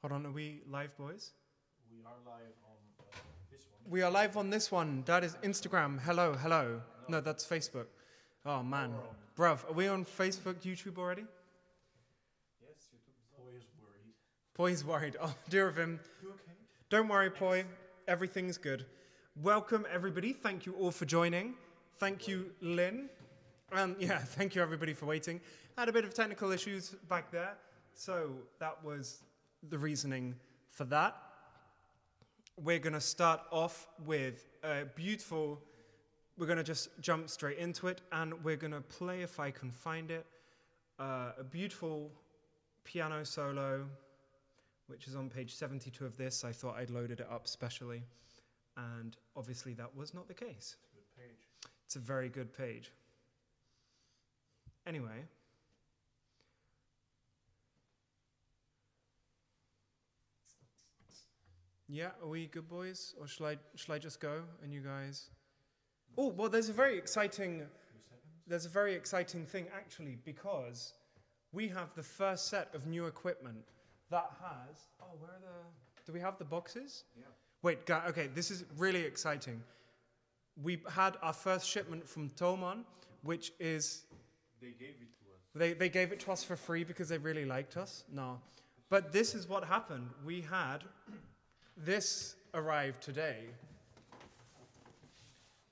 Hold on, are we live, boys? We are live on this one. We are live on this one. That is Instagram. Hello, hello. No, that's Facebook. Oh, man. Bruv, are we on Facebook, YouTube already? Yes, YouTube. Boy is worried. Poy's worried. Oh, dear of him. You okay? Don't worry, Poy. Everything's good. Welcome, everybody. Thank you all for joining. Thank you, Lynn. And yeah, thank you, everybody, for waiting. Had a bit of technical issues back there. So that was the reasoning for that. We're going to start off with a beautiful, we're going to just jump straight into it, and we're going to play, if I can find it, a beautiful piano solo, which is on page 72 of this. I thought I'd loaded it up specially, and obviously that was not the case. It's a good page. It's a very good page. Anyway. Yeah, are we good, boys? Or shall I just go and you guys? Oh, well, there's a very exciting thing actually, because we have the first set of new equipment that has. Oh, where are the? Do we have the boxes? Yeah. Wait, okay, this is really exciting. We had our first shipment from Tolman, which is. They gave it to us. They gave it to us for free because they really liked us. No, but this is what happened. We had. This arrived today.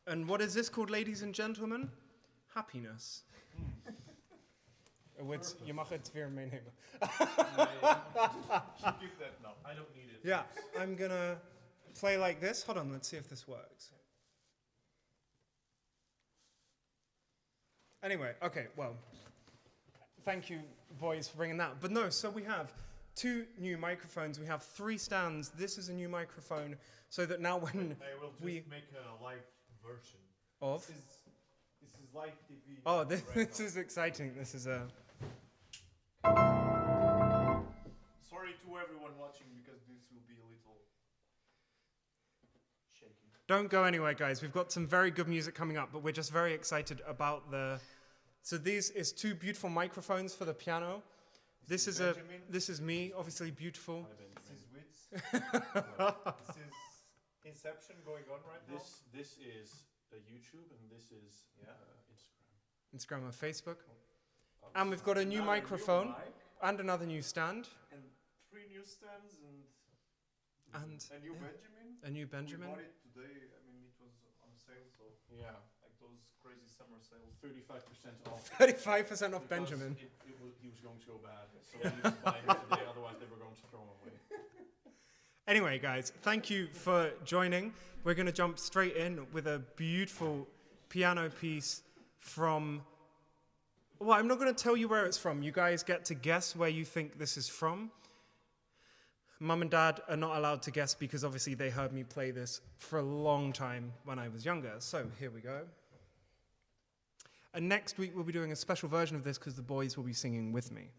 And what is this called, ladies and gentlemen? Happiness. Je mag het weer meenemen. Keep that now. I don't need it. Yeah, I'm gonna play like this. Hold on, let's see if this works. Anyway, okay, well, thank you, boys, for bringing that. But no, so we have 2 new microphones. We have 3 stands. This is a new microphone, so that now when I will just make a live version. of This is live TV. oh, this, right this now. is exciting. This is a Sorry to everyone watching because this will be a little shaky. Don't go anywhere, guys. We've got some very good music coming up, but we're just very excited about the. So these is 2 beautiful microphones for the piano. This is me, obviously beautiful. This is Wits. This is Inception going on right now. This is YouTube and this is Instagram. Instagram and Facebook. And we've got a new microphone and another new stand. And 3 new stands And a new yeah, Benjamin. a new Benjamin. We bought it today. I mean, it was on sale, so yeah, like those crazy summer sales. 35% off. 35% off Benjamin. He was going to go bad, so we needed to buy him today. Otherwise, they were going to throw him away. Anyway, guys, thank you for joining. We're going to jump straight in with a beautiful piano piece from. Well, I'm not going to tell you where it's from. You guys get to guess where you think this is from. Mum and Dad are not allowed to guess because obviously they heard me play this for a long time when I was younger. So here we go. And next week we'll be doing a special version of this because the boys will be singing with me.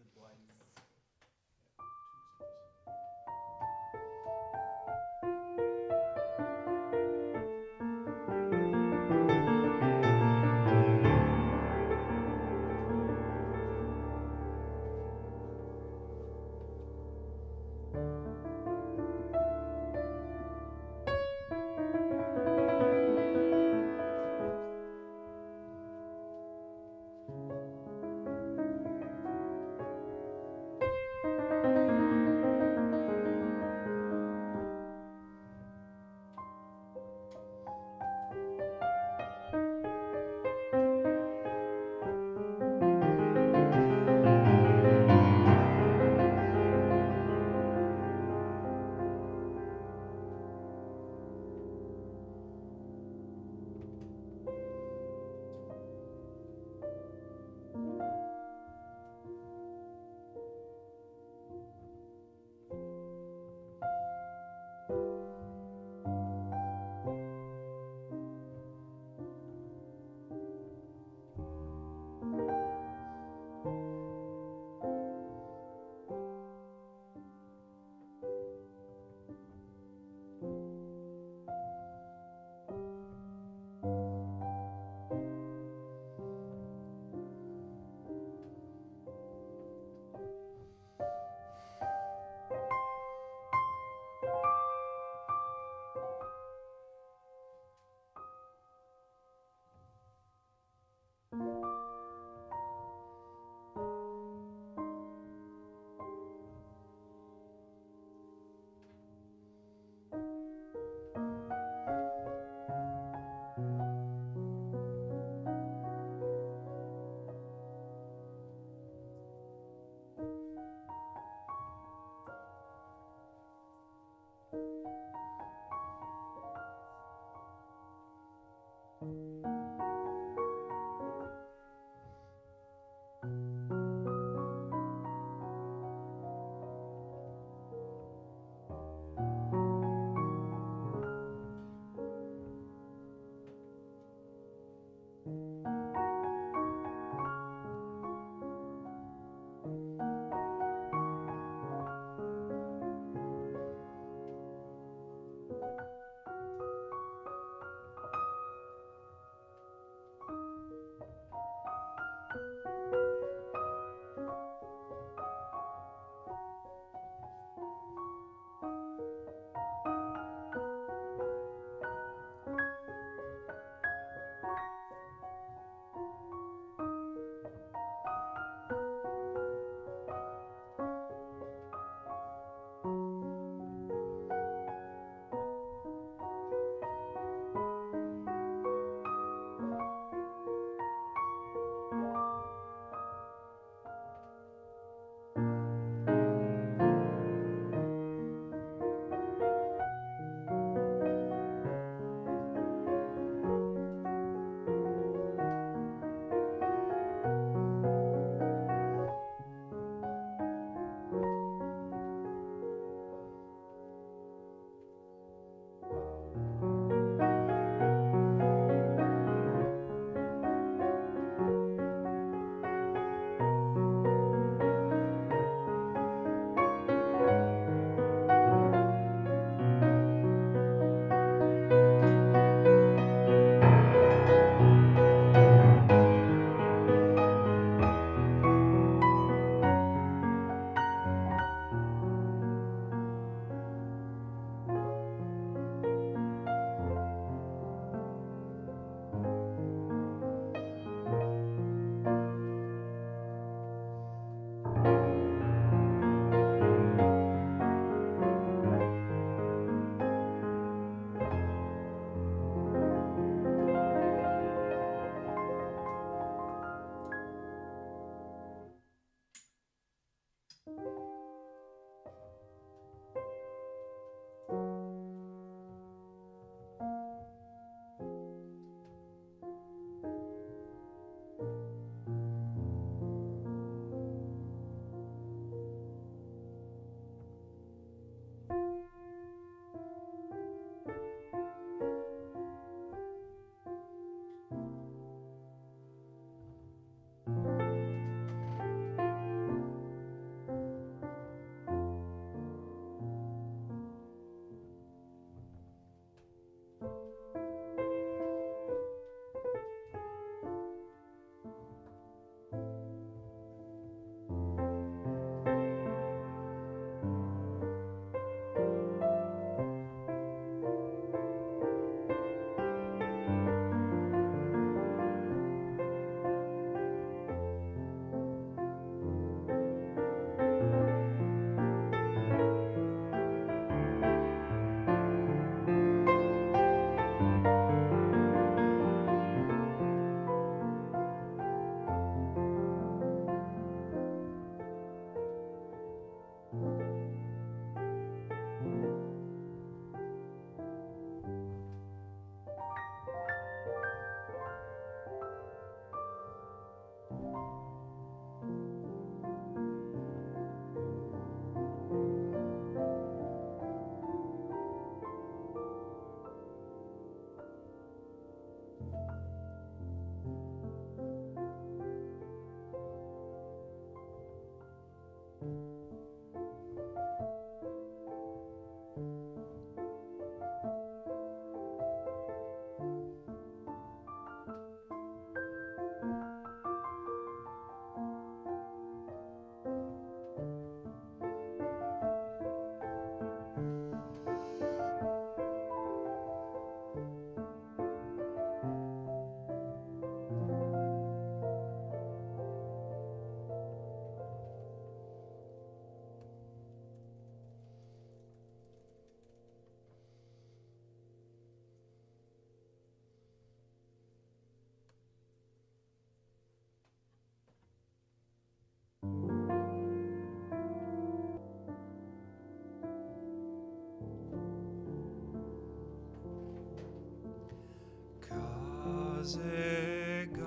風が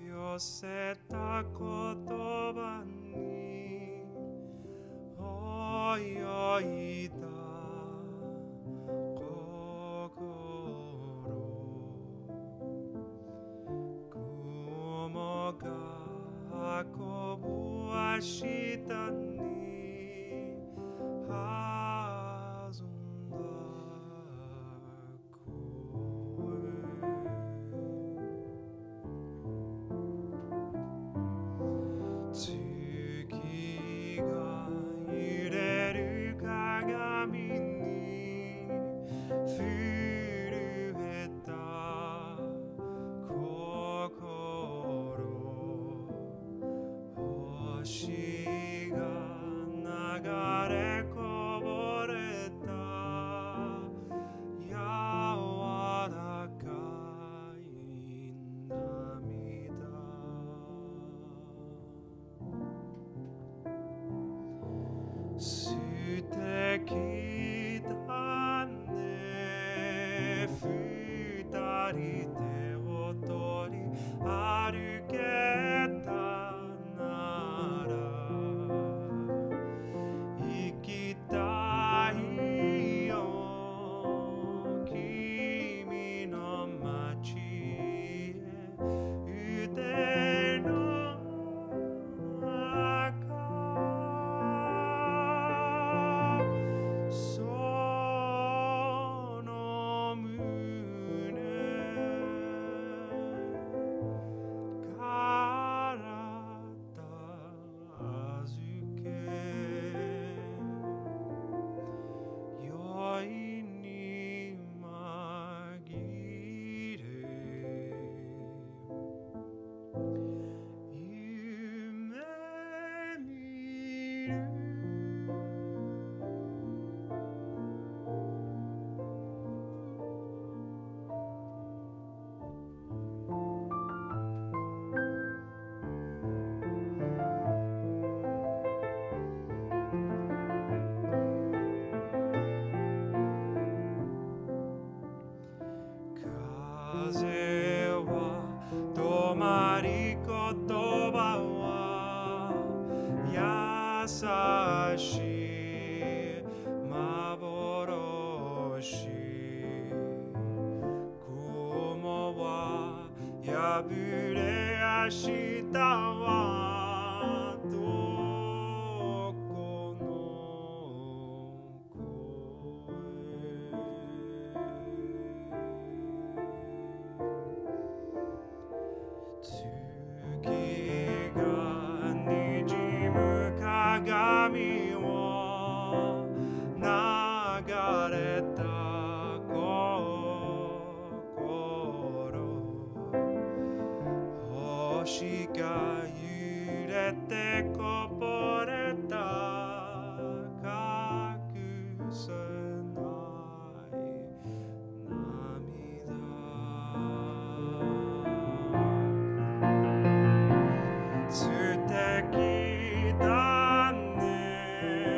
寄せた言葉に泳いだ雲が運ぶ明日に弾んだ月が揺れる鏡に震えた心星が流れこぼれた柔らかい涙素敵だね二人手を取り歩けたなら行きたいよ君の街へ腕の中その胸から預け酔いに紛れ夢見る風は止まり言葉は優しい幻雲は破れ明日はどこの月がにじむ鏡を流れた心星が揺れてこぼれた隠せない涙素敵だね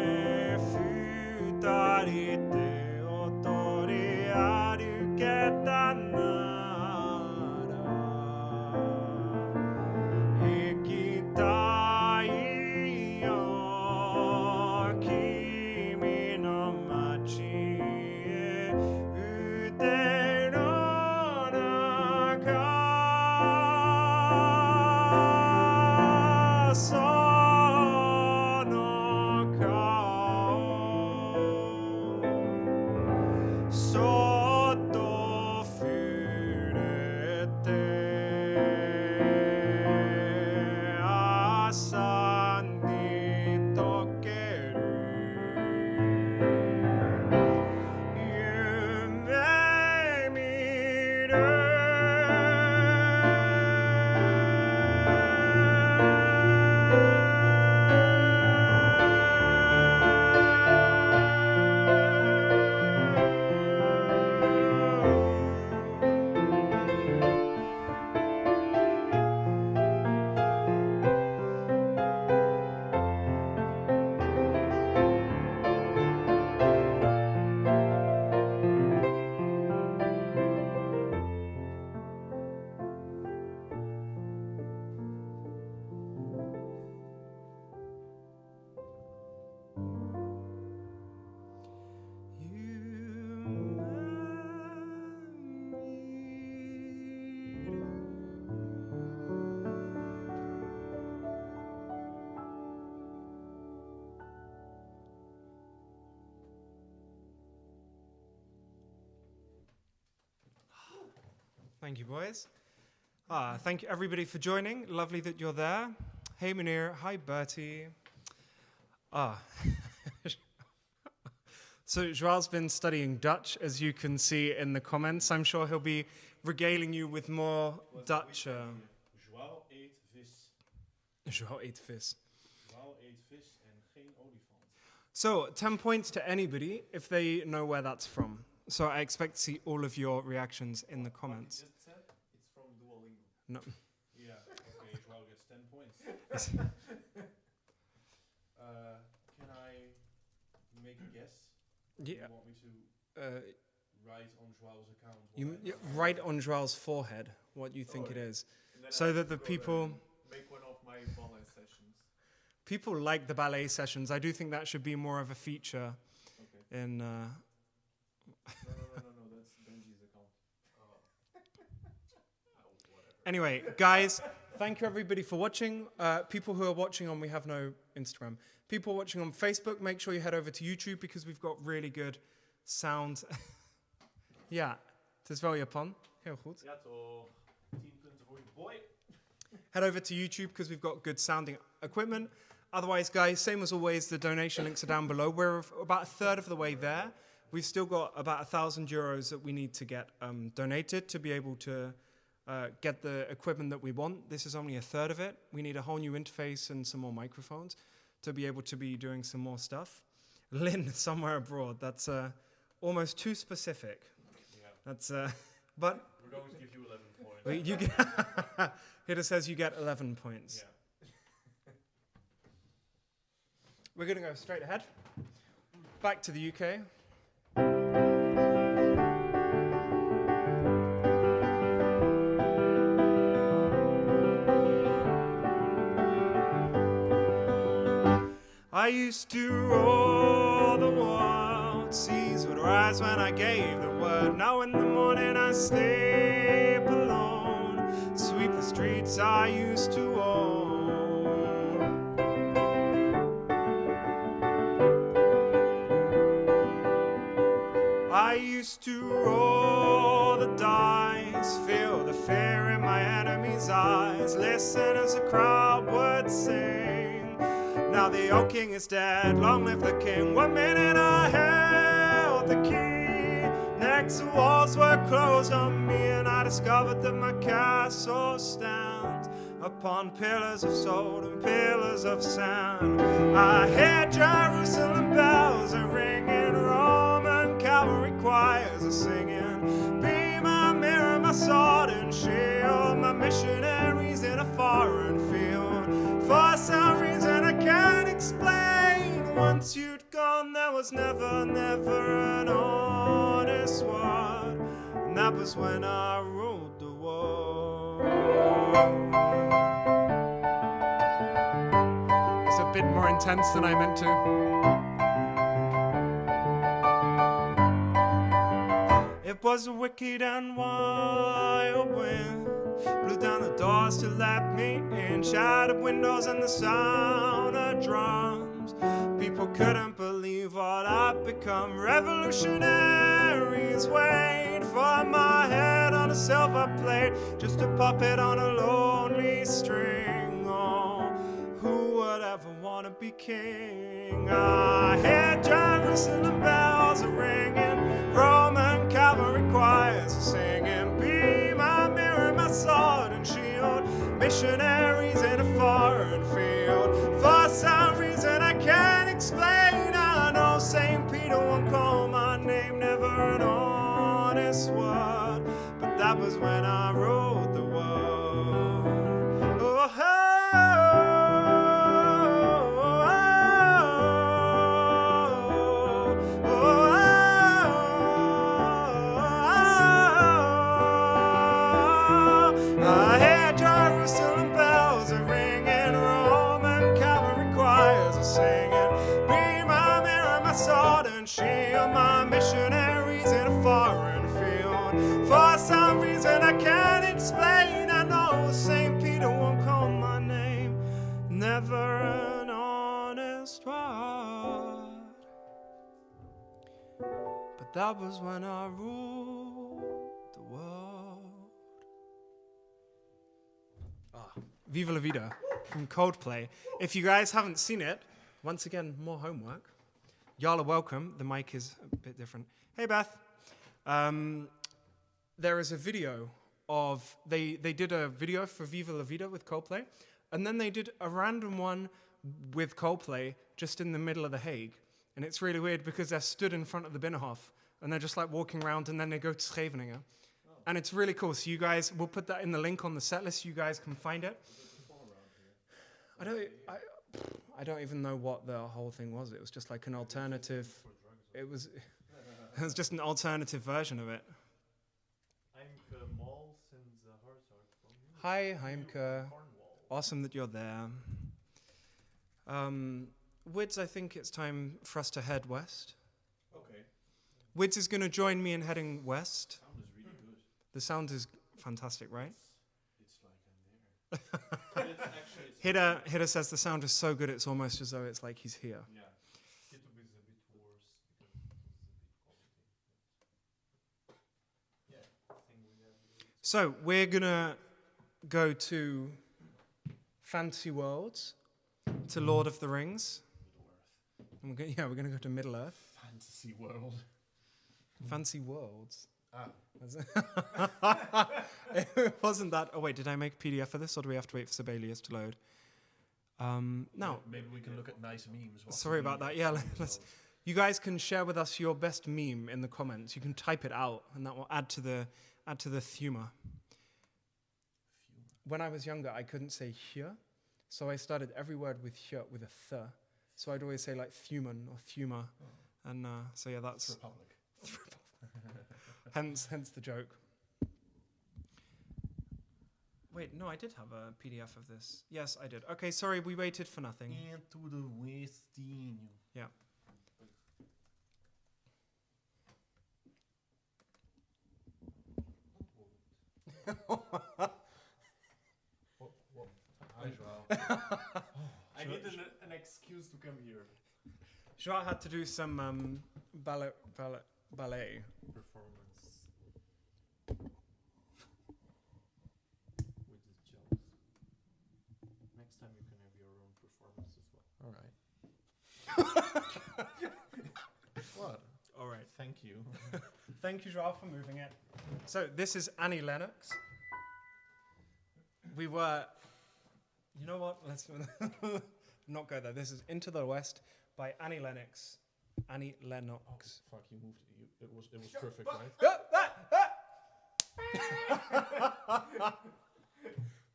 Thank you, boys. Thank you, everybody, for joining. Lovely that you're there. Hey, Munir. Hi, Bertie. So Joao's been studying Dutch, as you can see in the comments. I'm sure he'll be regaling you with more Dutch. Joao eet vis. Joao eet vis. Joao eet vis en geen olifant. So 10 points to anybody if they know where that's from. So I expect to see all of your reactions in the comments. What he just said, it's from Duolingo. No. Yeah, okay, Joao gets 10 points. Can I make a guess? Yeah. You want me to write on Joao's account? Write on Joao's forehead what you think it is, so that the people make one of my ballet sessions. people like the ballet sessions. I do think that should be more of a feature in. No, that's Benji's account. Anyway, guys, thank you everybody for watching. People who are watching on, we have no Instagram. People watching on Facebook, make sure you head over to YouTube because we've got really good sound. Ja, het is wel Japan. Heel goed. Ja toch, 10 punten voor je boy. Head over to YouTube because we've got good sounding equipment. Otherwise, guys, same as always, the donation links are down below. We're about a third of the way there. We've still got about €1,000 that we need to get donated to be able to get the equipment that we want. This is only a third of it. We need a whole new interface and some more microphones to be able to be doing some more stuff. Lynn, somewhere abroad. That's almost too specific. Yeah. That's but We're going to give you 11 points. well, you get it just says you get 11 points. Yeah. We're going to go straight ahead. Back to the UK. I used to roll the world, seas would rise when I gave the word. Now in the morning I sleep alone, sweep the streets I used to own. I used to roll the dice, feel the fear in my enemy's eyes, listen as the crowd would sing. Now the old king is dead, long live the king. 1 minute I held the key, next the walls were closed on me, and I discovered that my castle stands upon pillars of salt and pillars of sand. I hear Jerusalem bells are ringing, Roman cavalry choirs are singing. Be my mirror, my sword and shield, my missionaries in a foreign field. For some reason I can't explain, once you'd gone there was never, never an honest word, and that was when I ruled the world. It's a bit more intense than I meant to. It was a wicked and wild wind, blew down the doors to let me in, shattered windows and the sound of drums. People couldn't believe what I'd become. Revolutionaries wait for my head on a silver plate, just a puppet on a lonely string. Oh, who would ever want to be king? I hear Jerusalem bells are ringing, Roman cavalry choirs are singing. Be my mirror, my sword and shield, missionaries in a foreign field. For some reason I can't explain, I know St. Peter won't call my name, never an honest word, but that was when I ruled the world. Oh, I hear Jerusalem bells are ringing, Roman cavalry choirs are singing. Be my mirror, my sword and shield, my missionaries in a foreign field. For some reason I can't explain, I know St. Peter won't call my name, never an honest word, but that was when I ruled the world. Viva La Vida from Coldplay. If you guys haven't seen it, once again, more homework. Y'all are welcome. The mic is a bit different. Hey, Beth. There is a video of, they did a video for Viva La Vida with Coldplay, and then they did a random one with Coldplay just in the middle of The Hague. And it's really weird because they're stood in front of the Binnenhof, and they're just like walking around, and then they go to Scheveningen. And it's really cool. So you guys, we'll put that in the link on the set list. You guys can find it. I don't even know what the whole thing was. It was just like an alternative. It was just an alternative version of it. Heimke Mall sends a heart from you. Hi, Heimke. Cornwall. Awesome that you're there. Wids, I think it's time for us to head west. Okay. Wids is going to join me in heading west. Sound is really good. The sound is fantastic, right? It's like I'm there. It's actually, Hider says the sound is so good it's almost as though it's like he's here. Yeah. It was a bit worse because it was a bit quality. Yeah, I think we have. So we're going to go to Fantasy Worlds, to Lord of the Rings. And we're going to go to Middle Earth. Fantasy world. Fancy Worlds. Ah. It wasn't that. Oh wait, did I make a PDF for this, or do we have to wait for Sibelius to load? No. Maybe we can look at nice memes. Sorry about that. Yeah, let's. You guys can share with us your best meme in the comments. You can type it out, and that will add to the thuma. When I was younger, I couldn't say here, so I started every word with here with a th. So I'd always say like thuman or thuma, and so yeah, that's Republic. hence the joke. Wait, no, I did have a PDF of this. Yes, I did. Okay, sorry, we waited for nothing. Into the Westinho. Yeah. Hi, Joao. I needed an excuse to come here. Joao had to do some ballet. Performance. With his jealous. Next time you can have your own performance as well. All right. What? All right. Thank you. Thank you, Joao, for moving it. So this is Annie Lennox. We were, you know what? Let's not go there. This is Into the West by Annie Lennox. Annie Lennox. Fuck, you moved. It was perfect, right?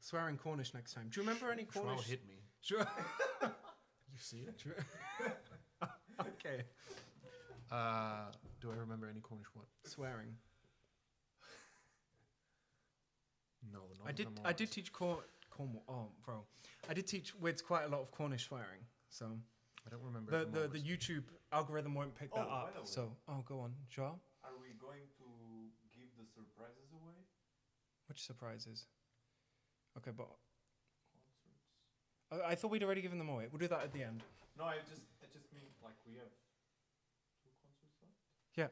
Swearing Cornish next time. Do you remember any Joao Cornish? hit me. Sure. You see it? Okay. Do I remember any Cornish what? Swearing. No, not I did teach Cornwall. Oh, bro. I did teach Wids quite a lot of Cornish swearing. So I don't remember. the YouTube algorithm won't pick that Oh, by up. the way. So go on, Joao. Are we going to give the surprises away? Which surprises? Okay, but Concerts. I thought we'd already given them away. We'll do that at the end. No, I just mean like we have 2 concerts left. Yeah.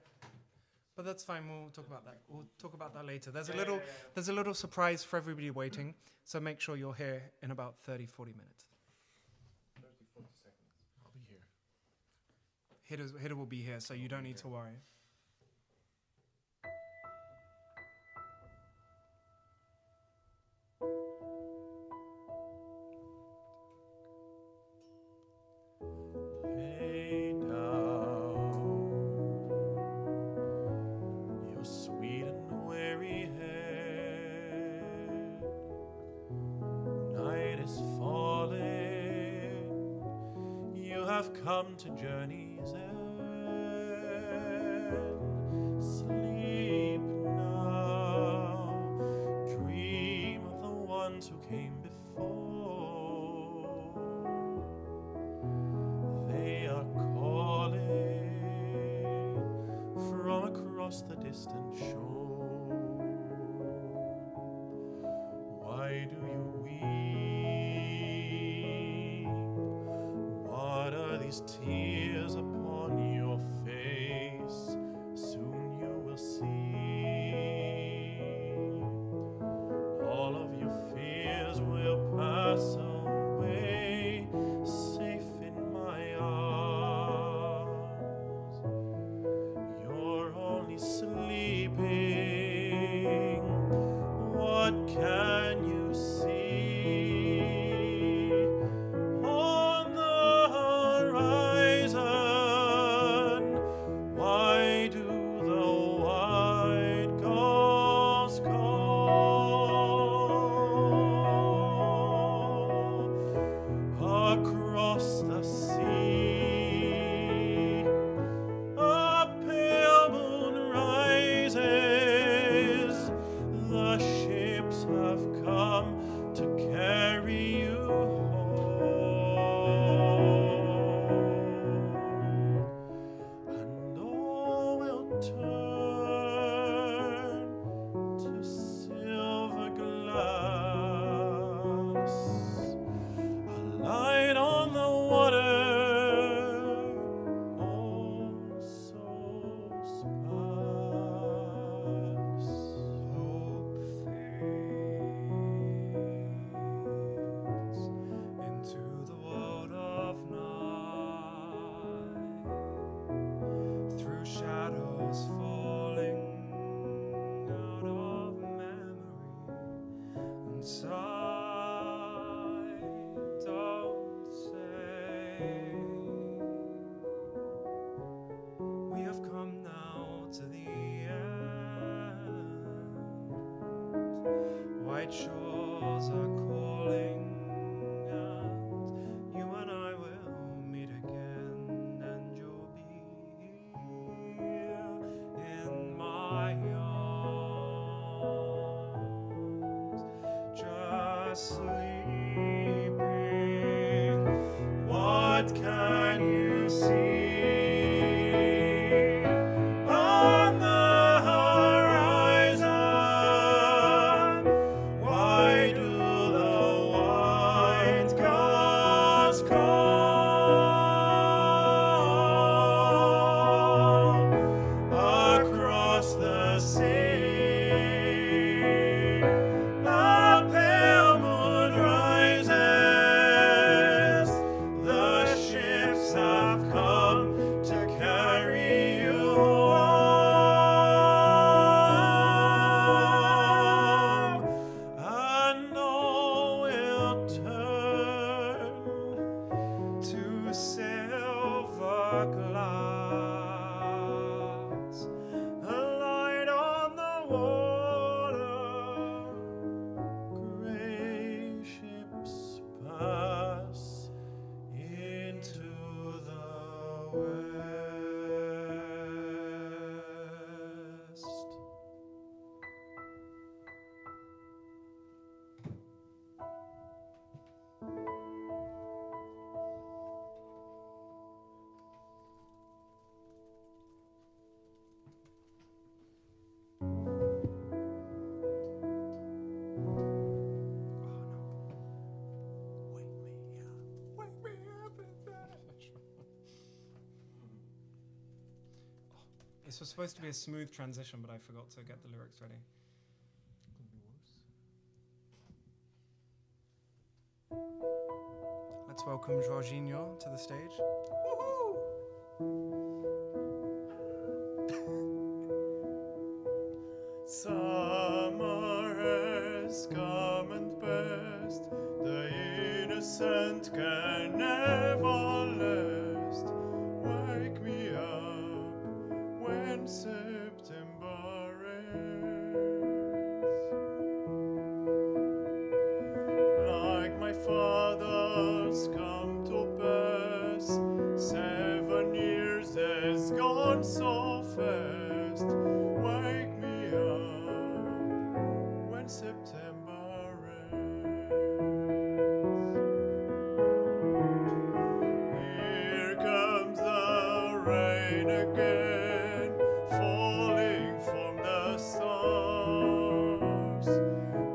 But that's fine. We'll talk about that. We'll talk about that later. There's Yeah. there's a little surprise for everybody waiting. So make sure you're here in about 30-40 minutes. 30, 40 seconds. I'll be here. Hitter will be here, so you don't need to worry. Lay down your sweet and weary head. Night is falling. You have come to journey's end. Sleep now. Dream of the ones who came before. They are calling from across the distant shore. Why do you weep? What are these tears upon your face? Soon you will see. All of your fears will pass. through shadows falling out of memory and sigh, don't say. We have come now to the end. White shores are calling, and you and I will meet again, and you'll be here in my arms, just sleeping. What can you see on the horizon? Why do the white gulls call across the sea? A pale moon rises. The ships have come to carry you home, and all will turn to silver glass, a light on the water. Gray ships pass into the west. This was supposed to be a smooth transition, but I forgot to get the lyrics ready. Could be worse. Let's welcome Jorginho to the stage. Summer has come and passed, the innocent can never last. Wake me up when September ends. Like my father's come to pass, 7 years has gone so fast. Wake me up when September ends. Here comes the rain again, falling from the stars,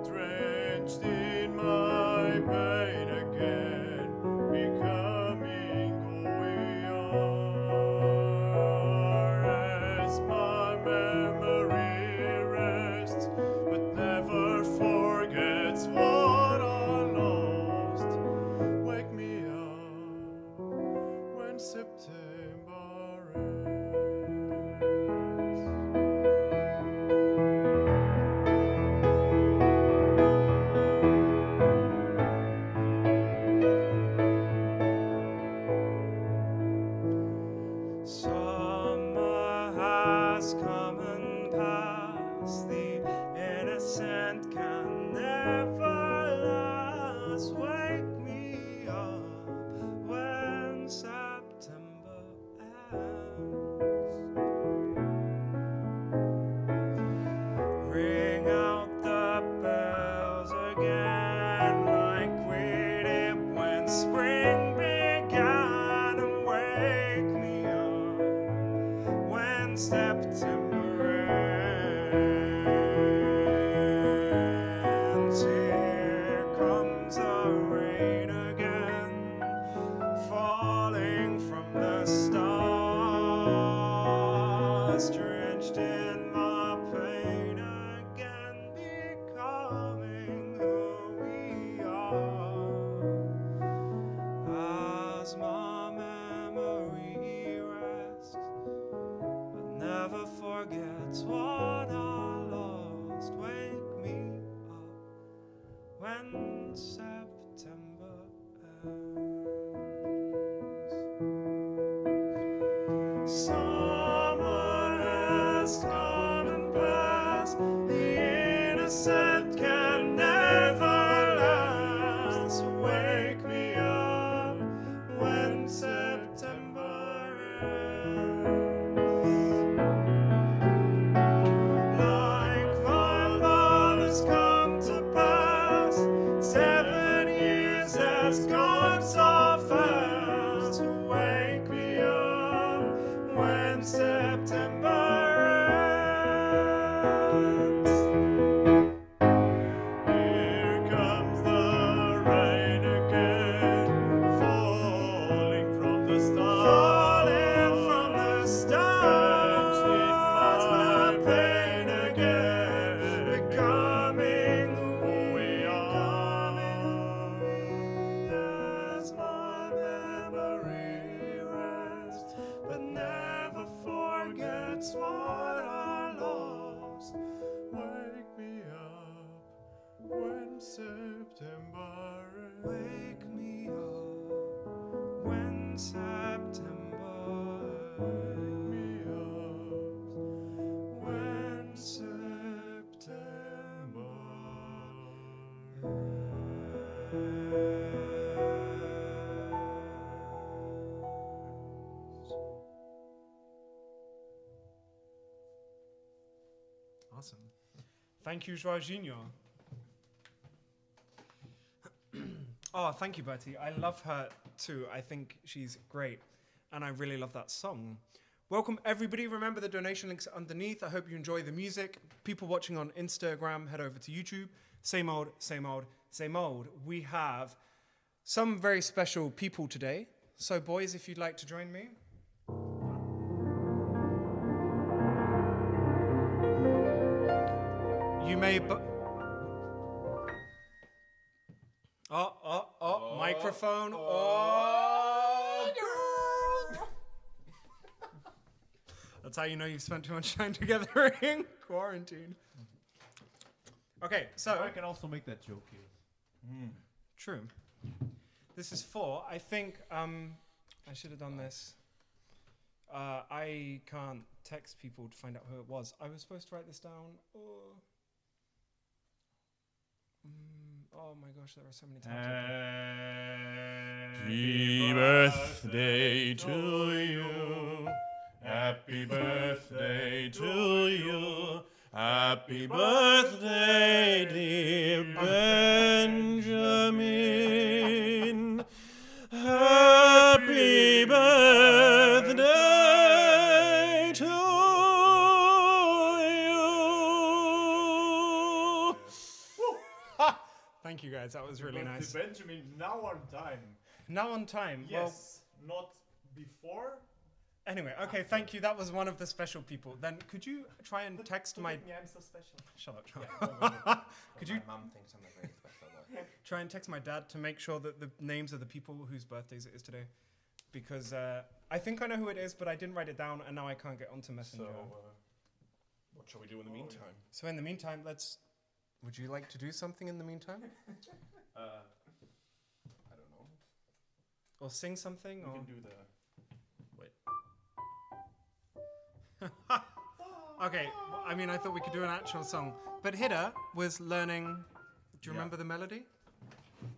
drenched in my pain again, becoming who we are. As my memory rests, but never forgets what I lost. Wake me up when September ends. Summer has come and passed, the innocent can never last. Wake me up when September ends. Ring out the bells again like we did when spring began, and wake me up when September ends. Here comes the rain again, falling from the stars, drenched in my pain again, becoming who we are. As my memory rests, but Summer has come and passed. The innocent can never last. Wake me up when September ends. Like my father's come to pass, 7 years has gone so fast. Wake me up when September ends. Here comes the rain again, falling from the stars. Falling from the stars. My pain again, becoming who we are. As my memory rests, but never forgets what I lost. Wake me up when September ends. Wake me up when September ends. Wake me up when September ends. Awesome. Thank you, Jorginho. Oh, thank you, Bertie. I love her too. I think she's great. And I really love that song. Welcome, everybody. Remember the donation links underneath. I hope you enjoy the music. People watching on Instagram, head over to YouTube. Same old, same old, same old. We have some very special people today. So, boys, if you'd like to join me. You may... microphone. Oh, girl. That's how you know you've spent too much time together in quarantine. Okay, so... I can also make that joke here. True. This is 4. I think I should have done this. I can't text people to find out who it was. I was supposed to write this down. Oh my gosh, there are so many times. Happy birthday to you. Happy birthday to you. Happy birthday, dear Benjamin. Happy birthday to you. Thank you guys, that was really nice. Benjamin, now on time. Now on time. Yes, not before. Anyway, okay, thank you. That was one of the special people. Then could you try and text my... Yeah, I'm so special. Shut up. Yeah, Could you My mum thinks I'm a very special boy. try and text my dad to make sure that the names of the people whose birthdays it is today? Because I think I know who it is, but I didn't write it down, and now I can't get onto Messenger. What shall we do in the meantime? So in the meantime, would you like to do something in the meantime? I don't know. Or sing something? We Or can do the. Okay, well, I mean, I thought we could do an actual song. But Hida was learning... Do you remember the melody?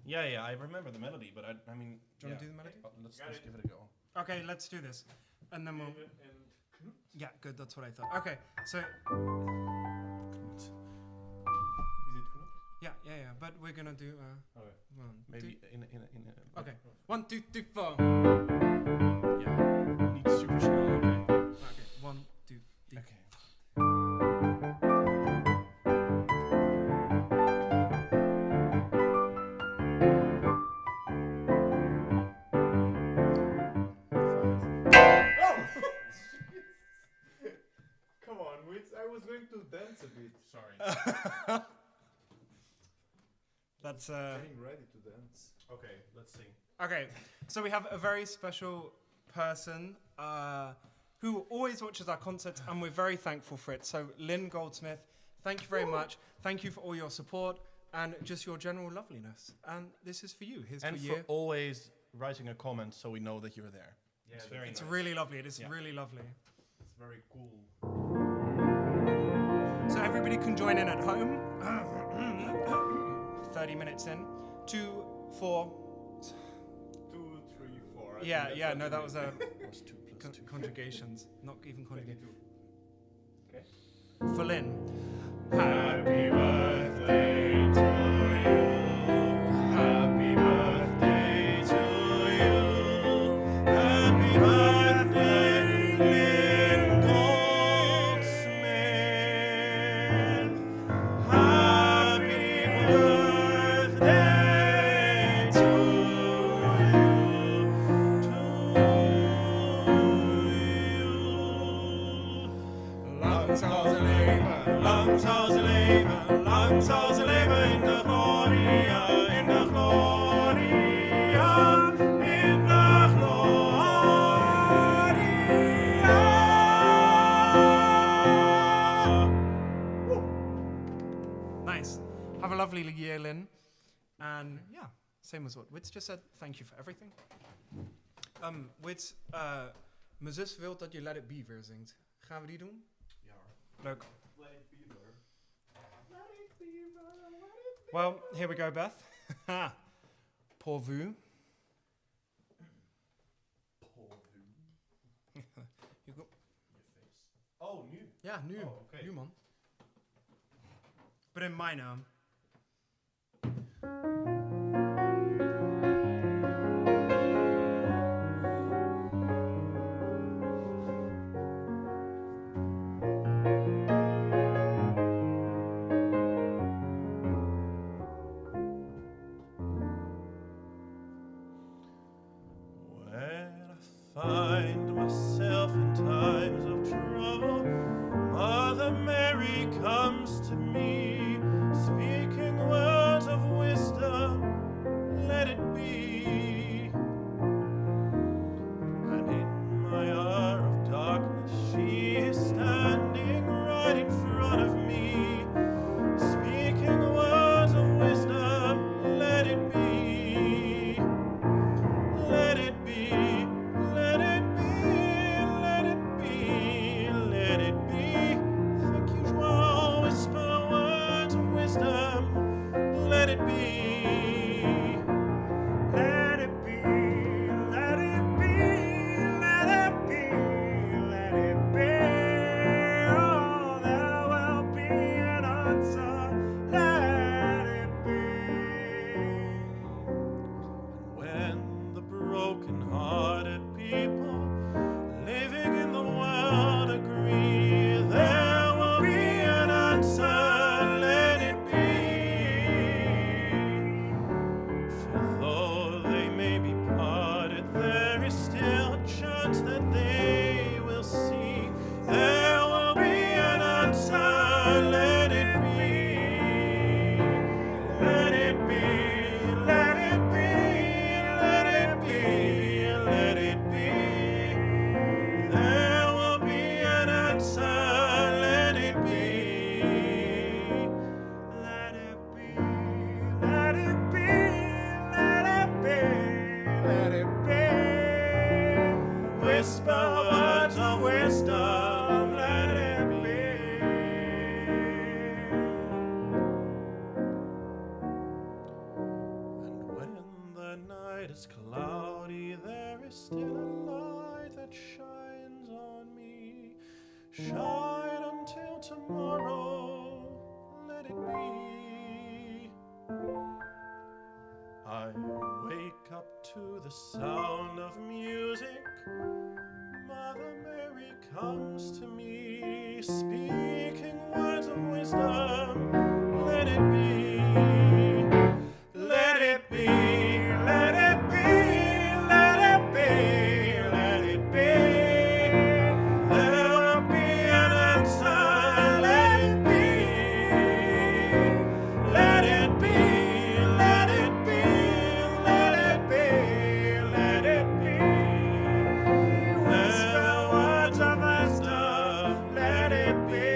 Yeah, I remember the melody, but I mean. Do you want to do the melody? Let's give it a go. Okay, let's do this. And then we'll... Yeah, good, that's what I thought. Okay, so... Is it Knut? Yeah, but we're gonna do... Okay. One, Maybe two- in a. Okay, 1, 2, 3, 4. Yeah. Needs super skill. Okay. Okay, 1, 2, 3. Okay. Come on, I was going to dance a bit. Sorry. That's Getting ready to dance. Okay, let's sing. okay. So we have a very special person who always watches our concerts, and we're very thankful for it. So Lynn Goldsmith, thank you very much. Thank you for all your support and just your general loveliness. And this is for you. Here's And for for you. always writing a comment so we know that you're there. Yeah, It's very It's nice. really lovely. It is Yeah. really lovely. it's very cool. So everybody can join in at home. 30 minutes in. 2, 4. 2, 3, 4. I Yeah, think yeah. that's No, what that you was mean. Plus 2 plus con- 2. conjugations. Not even conjugations. 22. Okay. For Lynn. Happy birthday to you. Happy birthday to you. Happy birthday, Lynn Goldsmith. Happy birthday to you. Lang zal ze leven, Lang zal ze leven, lang zal ze leven in de gloria, in de gloria, in de gloria. Nice. Have a lovely year, Lynn. And yeah, same as what Wits just said. Thank you for everything. Wits, mijn zus wil dat je Let It Be weer zingt. Gaan we die doen? Ja, Leuk. let it be there. Let it be there, let it be. Well, here we go, Beth. Pour vous. You go. Your face. Oh, nu. Ja, nu. Oh, oké. Nu, man. But in my naam. When I find myself in times of trouble, Mother Mary comes to me, speaking words of wisdom, let it be. And in my hour of darkness, she is standing right in front of me, speaking words of wisdom, let it be. Let it be, let it be, let it be, let it be. Thank you, Joao, whisper words of wisdom. Let it be. Let it be, let it be, let it be, let it be. Oh, there will be an answer. Let it be. When the broken-hearted people living in the world agree, there will be an answer, let it be. For though they may be parted, there is still a chance that they will see. There will be an answer, let it be. Let it be, let it be, let it be, let it be. There will be an answer, let it be. Let it be, let it be, let it be, let it be. Whisper words of wisdom, let it be. And when the night is cloudy, there is still a light that shines on me. Shine until tomorrow, let it be. I wake up to the sound of music. Mother Mary comes to me, speaking words of wisdom. Let it be. Let it be. Let it be. Let it be. Let it be. There will be an answer. Let it be. Let it be. Let it be. Let it be. Let it be. Whisper words of wisdom. Let it be.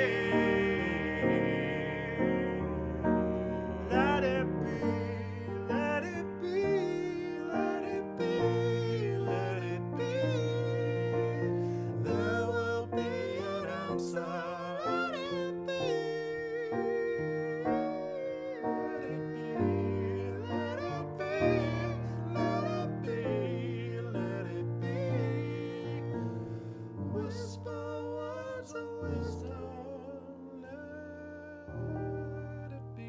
whisper words of wisdom, let it be.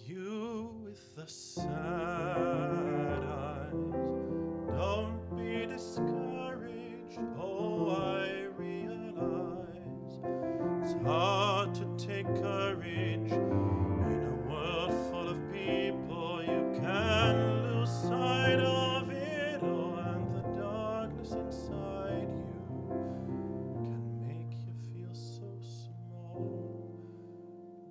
You with the sad eyes, don't be discouraged. Oh, I realize it's hard to take courage in a world full of people. You can lose sight of it all, and the darkness inside you can make you feel so small.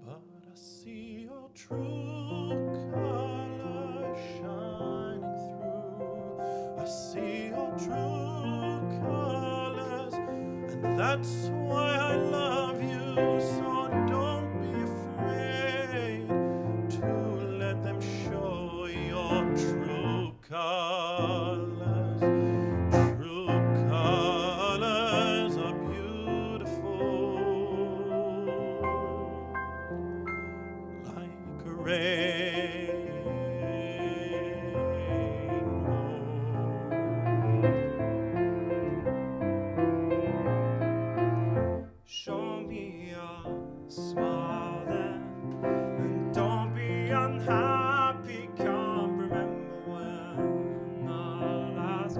But I see your true colors shining through. I see your true colors, and that's why I love you. So don't be afraid to let them show your true colors. True colors are beautiful, like a rainbow. Show me a smile then, and don't be unhappy. Can't remember when I last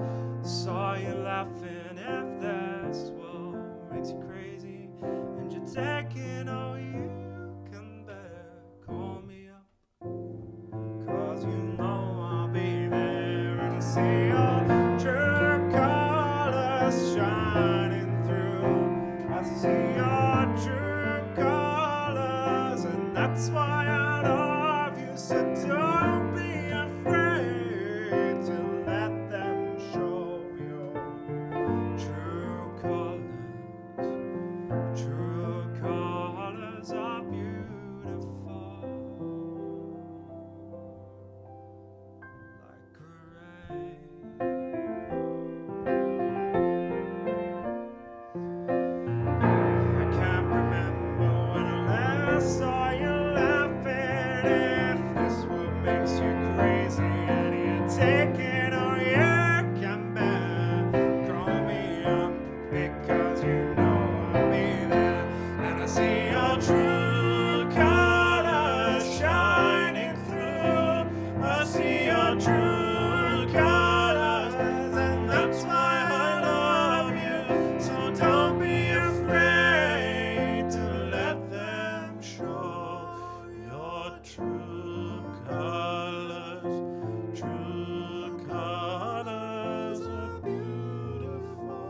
saw you laughing. If this world makes you crazy and you're taking all you can bear, call me up, 'cause you know I'll be there and see your true colors shining through. I see your true colors, and that's why I love you. So don't be afraid to let them show your true colors. True colors are beautiful, like a I can't remember when I last saw you laughing. If this world makes you crazy and you're taking all you can bear, call me up, because you know I'll be there. And I see your true colors shining through. I see your true colors, and that's why I love you. So don't be afraid to let them show your true colors. True colors are beautiful,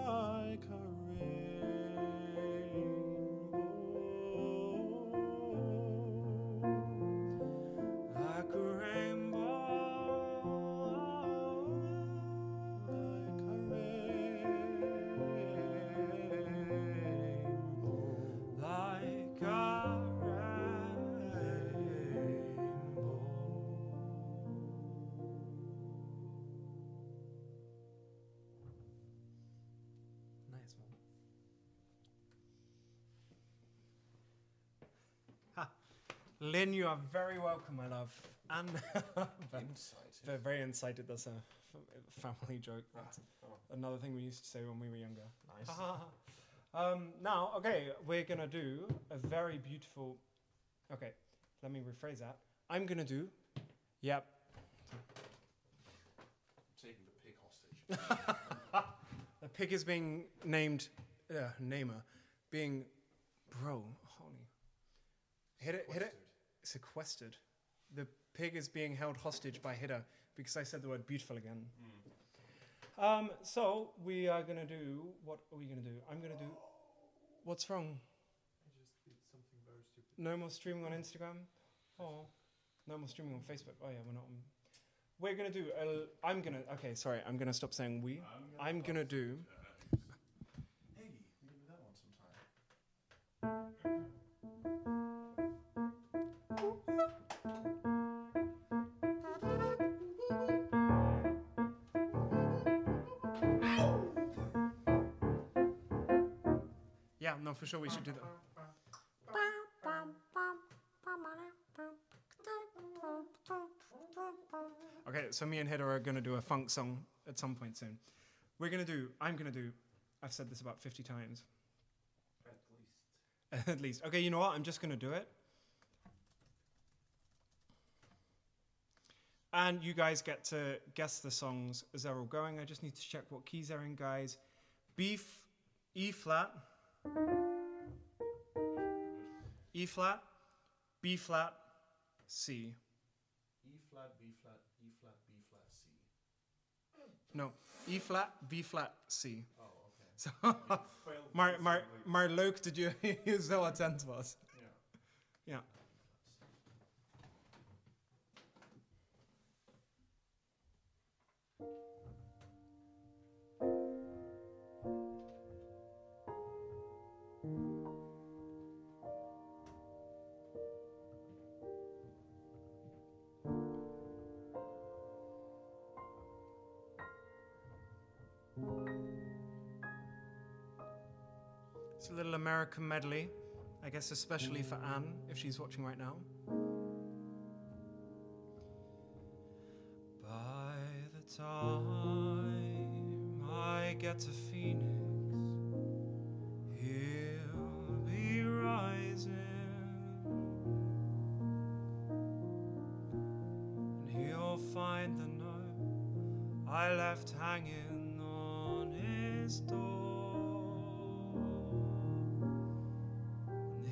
like a rainbow. Like a rainbow. Like a rainbow. Like a rainbow. Nice one. Ha. Lynn, you are very welcome, my love. And Insight. they're very incited. That's a family joke. That's another thing we used to say when we were younger. Nice. Now, okay, we're gonna do a very beautiful. Okay, let me rephrase that. I'm gonna do. Yep. Taking the pig hostage. The pig is being named. Namer. Being. Bro, holy. Hit it. Hit it. Sequestered. The pig is being held hostage by Hida because I said the word beautiful again. So we are gonna do. What are we gonna do? I'm gonna do. What's wrong? I just did something very stupid. No more streaming on Instagram. Oh, no more streaming on Facebook. Oh yeah, we're not on. We're gonna do. I'm gonna. Okay, sorry. I'm gonna stop saying we. I'm gonna do. Yeah, no, for sure we should do that. Okay, so me and Hida are gonna do a funk song at some point soon. I've said this about 50 times. At least. At least. Okay, you know what? I'm just gonna do it. And you guys get to guess the songs as they're all going. I just need to check what keys they're in, guys. E flat, E flat, B flat, C. E flat, B flat, E flat, B flat, C. No, E flat, B flat, C. Oh, okay. So, Failed maar leuk dat je zo attent was. Yeah. Ja. It's a little American medley, I guess especially for Anne, if she's watching right now. By the time I get to Phoenix, he'll be rising, and he'll find the note I left hanging on his door.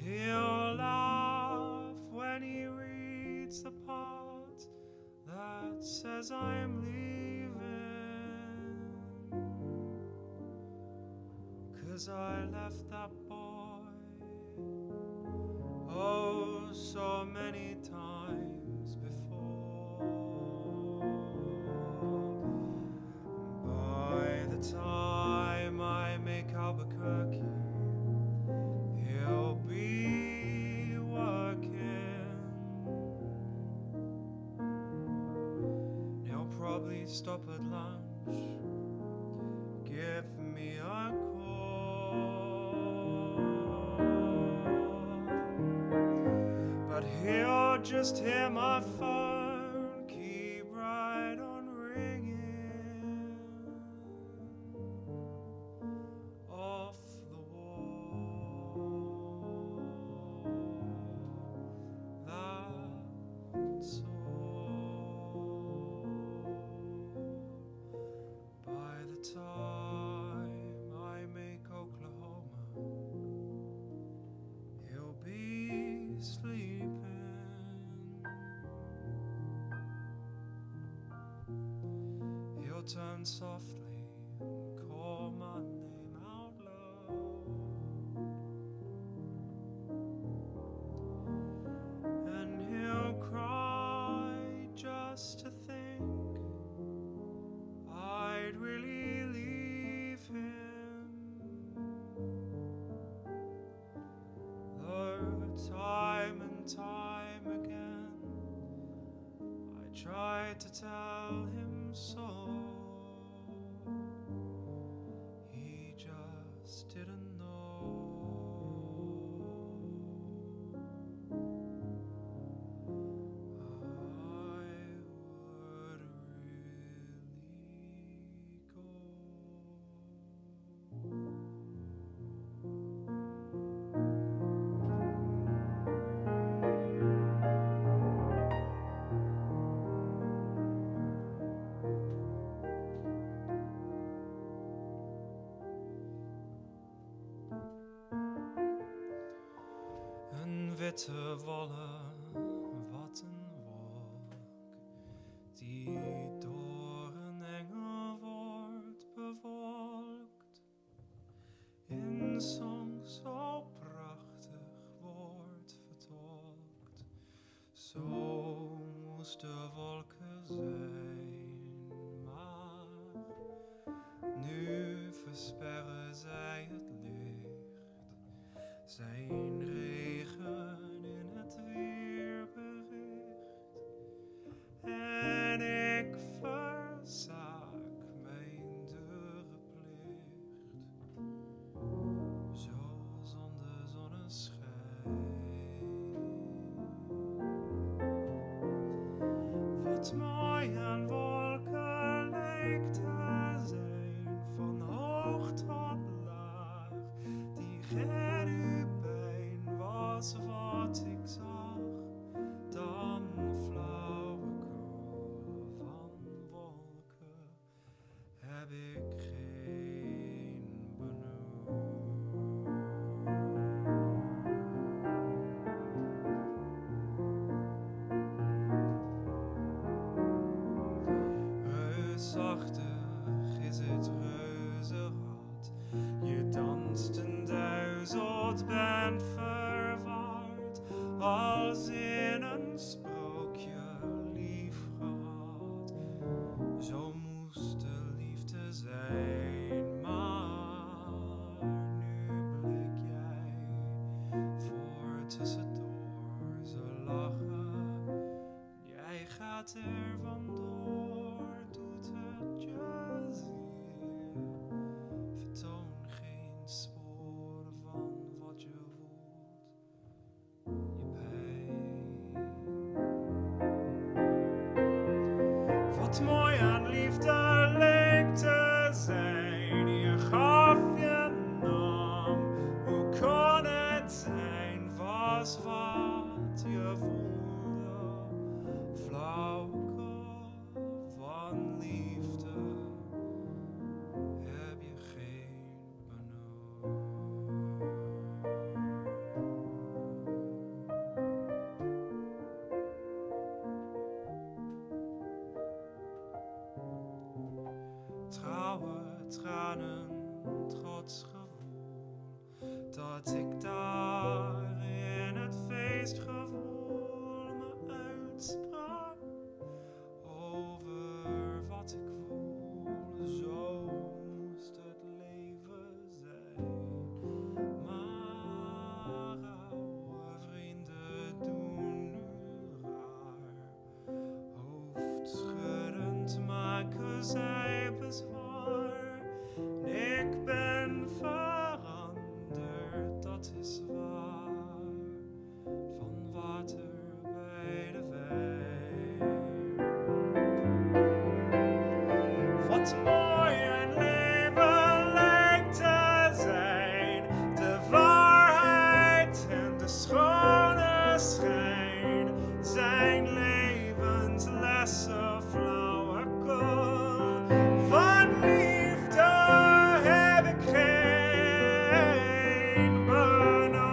He'll laugh when he reads the part that says I'm leaving, 'cause I left that boy oh so many times before. By the time I make Albuquerque, he'll be working. He'll probably stop at lunch, give me a call, but he'll just hear my phone keep right on ringing off the wall. That's all. By the time I make Oklahoma, he'll be sleeping. He'll turn softly and call my name out loud, and he'll cry just to think I'd really leave him. Though time and time again I tried to tell him so, he just didn't know. I would really go. Een witte wollen wattenwolk die door een engel wordt bewolkt, in zang zo prachtig wordt vertolkt. Zo moest de wolken zijn, maar nu versperren zij het licht. Zijn regen in het weerbericht, en ik verzaak mijn deurenplicht. Zo 10.000 bent verward als in een sprookje lief gehad. Zo moest de liefde zijn, maar nu blik jij voor tussendoor ze lachen. Jij gaat er vandoor, doet het je zeer. Vertoon geen sporen van wat je voelt, je pijn. Wat mooi aan liefde leek te zijn, je gaf je naam. Hoe kon het zijn, was wat je voelde, flauwekul van liefde. Heb je geen benul. Trouwe tranen, trots gevoel, dat ik daar in het feestgevoel me uitsprak over wat ik voel. Zo moest het leven zijn, maar oude vrienden doen nu raar. Hoofdschuddend maken zij bezwaar. Ik ben veranderd, dat is waar, van water bij de wijn. Wat mooi een leven lijkt te zijn, de waarheid en de schone schijn, zijn levenslessen flauwekul. Van liefde heb ik geen benul.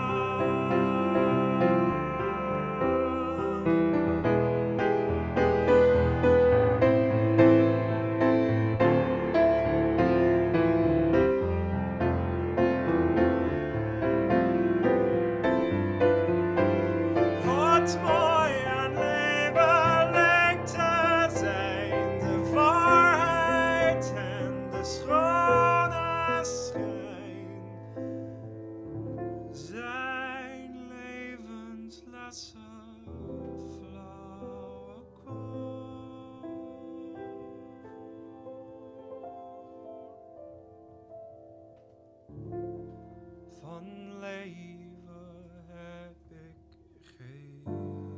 Wat mooi aan leven lijkt te zijn, de waarheid en de schone schijn, zijn levenslessen flauwekul. Van leven heb ik geen benul.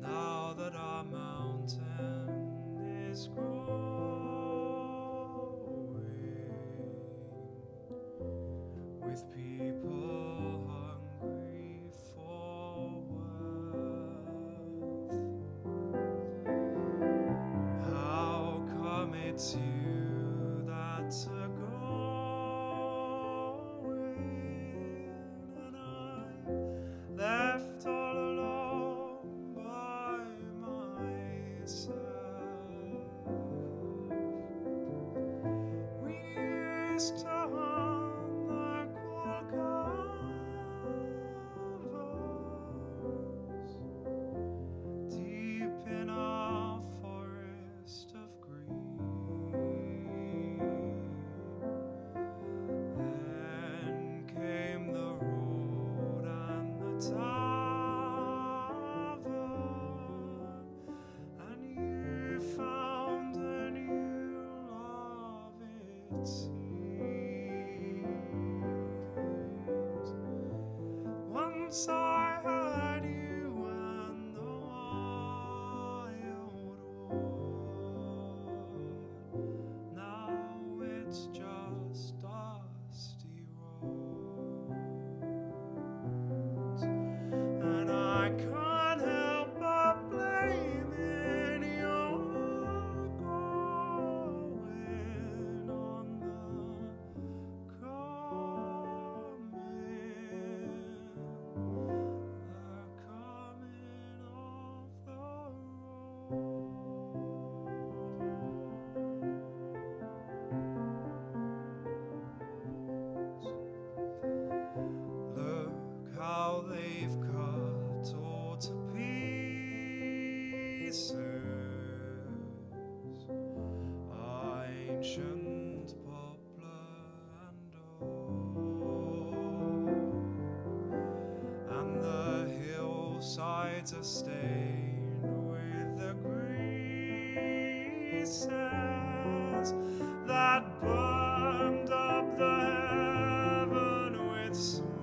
Now that our mountain is growing with people hungry for wealth, how come it's you that's a going and I'm left all alone by myself? We used to hunt the cool covers deep in a forest of green. Then came the road and the tavern, and you found a new love, it seems. Once I had you and the wild wood, now it's just dusty roads, and I can't help but blaming your going on the coming sides are stained with the greases that burned up the heaven with smoke.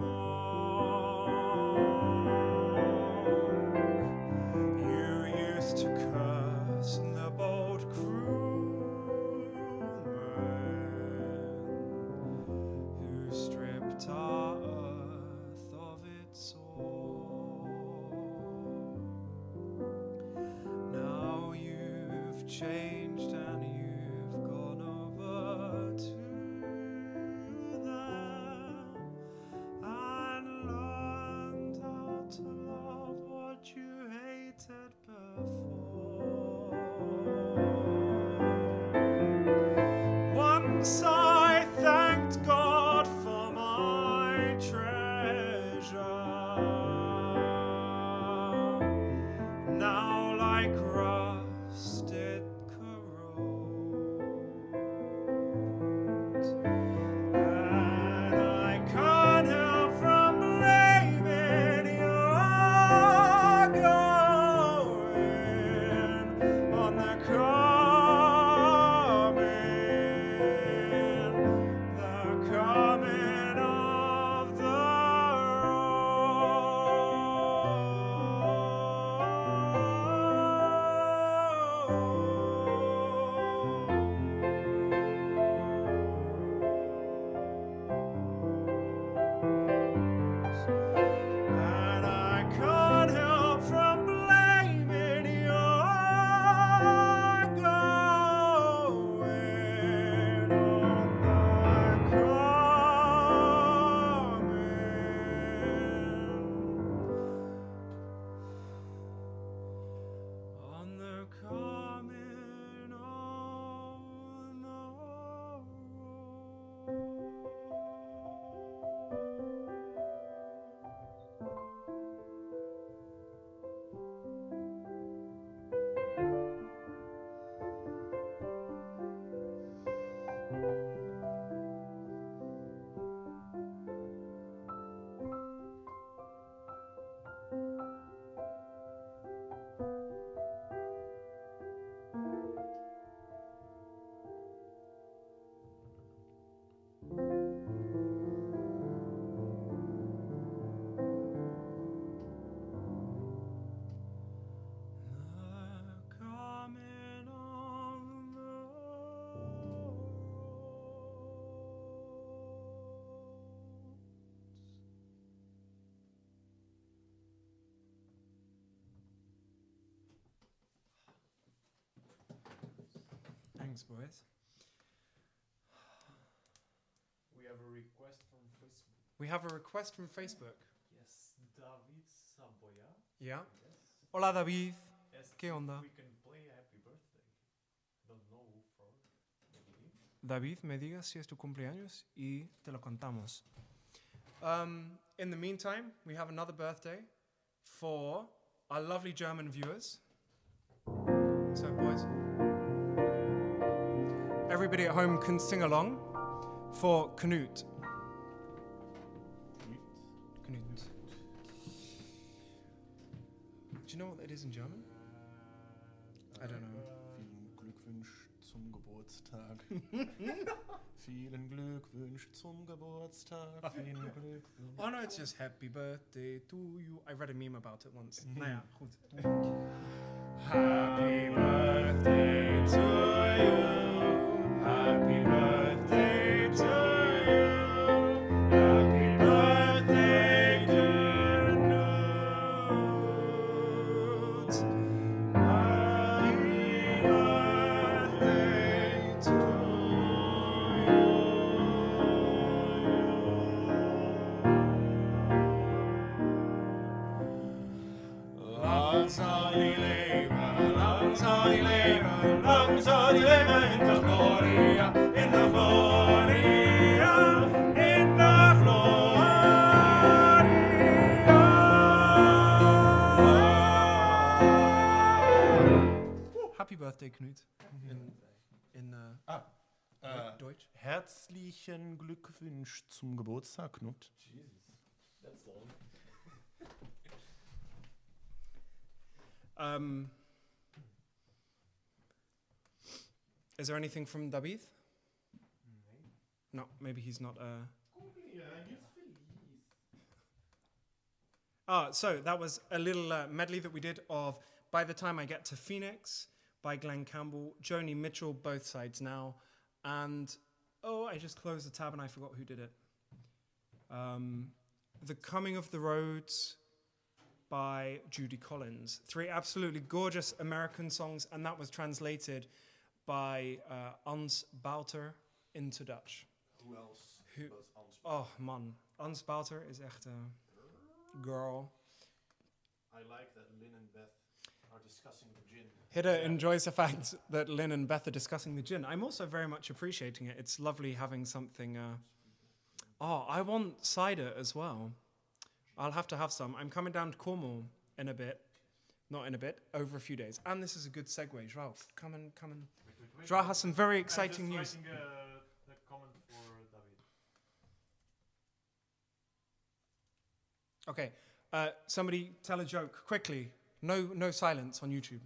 You used to curse the bold crewmen who stripped our earth of its ore. Now you've changed and you've gone over to them and learned how to love what you hated before. Once I thanked God for my treasure. Now like rust it corrodes, and I can't help from blaming your going on the coming of the and I can't help from blaming your going on the coming of Thanks, boys. We have a request from Facebook. We have a request from Facebook. Yes, David Saboya. Yeah. Yes. Hola, David. Asks ¿Qué onda? if we can play Happy Birthday. Don't know who for. Maybe. David, me digas si es tu cumpleaños y te lo contamos. In the meantime, we have another birthday for our lovely German viewers. So, boys, everybody at home can sing along for Knut. Knut. Do you know what it is in German? I don't know. Vielen Glückwunsch zum Geburtstag. Vielen Glückwunsch zum Geburtstag. Vielen Glückwunsch. Oh no, it's just happy birthday to you. I read a meme about it once. Naja, goed. Happy birthday to you. Happy birthday to you. Happy birthday, Knut. Happy birthday to you. Lang soll die leben, lang soll die leben, lang soll die leben in der Gloria, in der Gloria, in der Gloria. Happy birthday, Knut. In Deutsch. Herzlichen Glückwunsch zum Geburtstag, Knut. Jesus, that's long. Is there anything from David? No, maybe he's not. So that was a little medley that we did of By the Time I Get to Phoenix by Glenn Campbell, Joni Mitchell, Both Sides Now, and I just closed the tab and I forgot who did it. The Coming of the Roads by Judy Collins. 3 absolutely gorgeous American songs, and that was translated by Ans Bouter into Dutch. Who else Who- was on spot? Oh man, Ans Bouter is echt girl. I like that Lynn and Beth are discussing the gin. Hidda enjoys the fact that Lynn and Beth are discussing the gin. I'm also very much appreciating it. It's lovely having something. I want cider as well. I'll have to have some. I'm coming down to Cornwall in a bit. Not in a bit, over a few days. And this is a good segue. Joao, come and. Joao has some very exciting news. I'm just writing a comment for David. Okay, somebody tell a joke quickly. No silence on YouTube.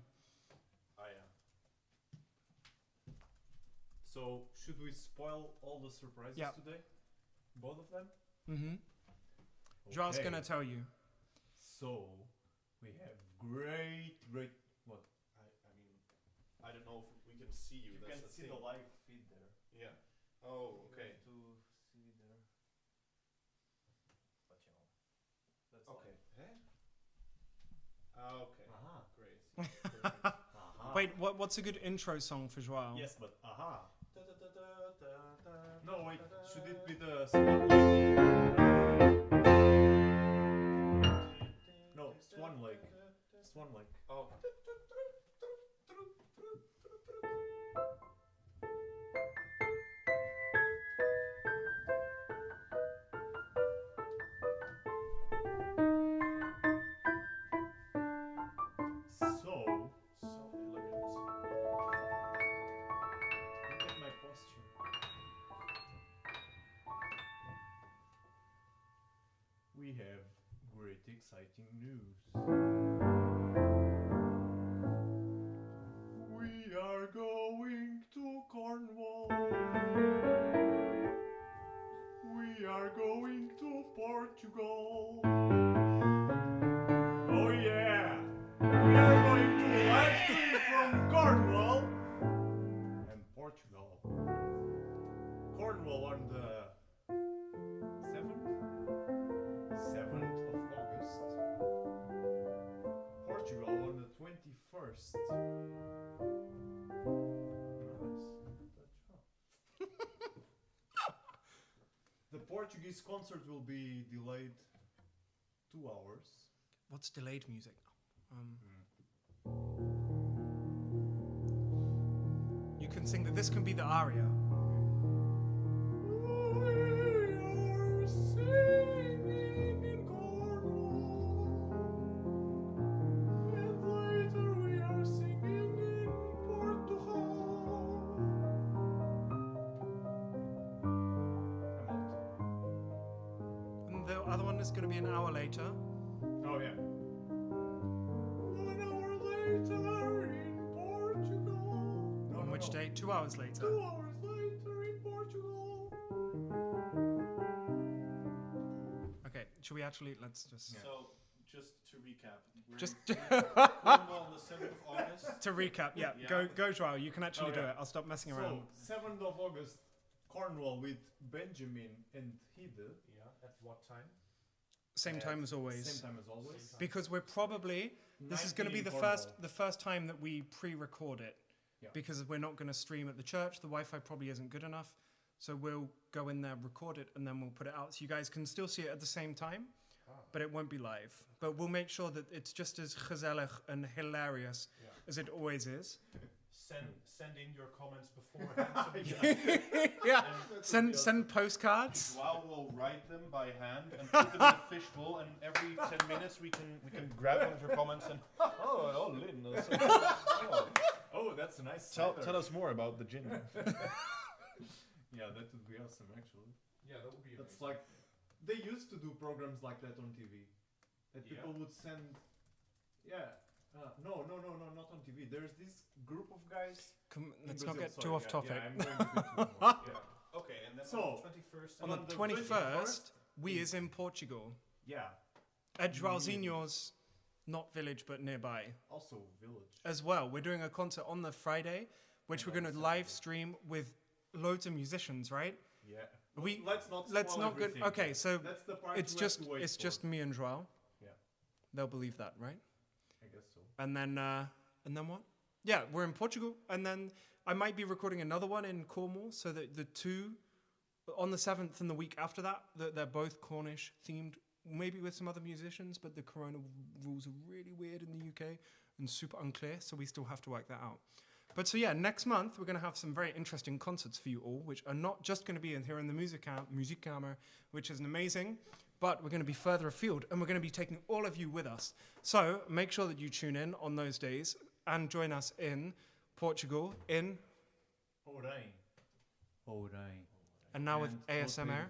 So, should we spoil all the surprises Yeah. today? Both of them? Mm-hmm. Joao's Okay. gonna tell you. So, we have great. What? I mean, I don't know if we can see you. You that's can the see thing. the live feed there. Yeah. Oh, okay. To see there. But you know, that's Okay. live. Okay. Aha. Great. Aha. Wait, what's a good intro song for Joao? Yes, but aha. No, wait. Should it be the Swan Lake? Swan Lake. Oh. So So elegant. look at my posture. We have great exciting news. We are going to Cornwall. We are going to Portugal. Oh yeah! We are going to live stream from Cornwall and Portugal. Cornwall on the 7th of August. Portugal on the 21st. Nice. The Portuguese concert will be delayed 2 hours. What's delayed music? You can sing that. This can be the aria. We are singing in Cornwall, and later we are singing in Portugal. And the other one is going to be an hour later. Oh yeah. 1 hour later in Portugal. On which day? 2 hours later. 2 hours later in Portugal. Okay, should we actually? Let's just. Yeah. So, just to recap, we're Just Cornwall on the 7th of August. to recap, yeah. Yeah. Go, Joao. You can actually Oh, do yeah. it. I'll stop messing So, around. 7th of August, Cornwall with Benjamin and Hide. Yeah. At what time? Same time as always. Same time as always. Because we're probably this is going to be 19 the first time that we pre-record it. Yeah. Because we're not going to stream at the church. The Wi-Fi probably isn't good enough. So we'll go in there, record it, and then we'll put it out. So you guys can still see it at the same time, but it won't be live. But we'll make sure that it's just as gezellig and hilarious Yeah. as it always is. Send in your comments beforehand. So we can Yeah. Send postcards. Joao will write them by hand and put them in a fishbowl, and every 10 minutes we can grab one of your comments and Lynn. Oh, that's a nice Tell us more about the gin. Yeah, that would be awesome actually. Yeah, that would be That's like, they used to do programs like that on TV. That Yeah. people would send, yeah, No, not on TV. There's this group of guys. Come, in let's not Brazil. get Sorry, too off yeah, topic. Yeah, I'm going a bit too much, yeah. Okay, and then So, on the 21st. On on the the 21st, we is in Portugal. Yeah. At Joãozinho's, not village, but nearby. Also village. As well, we're doing a concert on the Friday, which we're going to live stream with loads of musicians, right? Yeah. We Let's not. good. everything. Okay, so That's the part it's you have just to wait it's for. just me and Joao. Yeah. They'll believe that, right? I guess so. And then what? Yeah, we're in Portugal, and then I might be recording another one in Cornwall, so that the two on the 7th and the week after that, they're both Cornish themed, maybe with some other musicians, but the corona rules are really weird in the UK and super unclear, so we still have to work that out. But so yeah, next month we're going to have some very interesting concerts for you all, which are not just going to be in here in the Muziekkamer, which is amazing, but we're going to be further afield, and we're going to be taking all of you with us. So make sure that you tune in on those days and join us in Portugal, in Orem. and now with ASMR.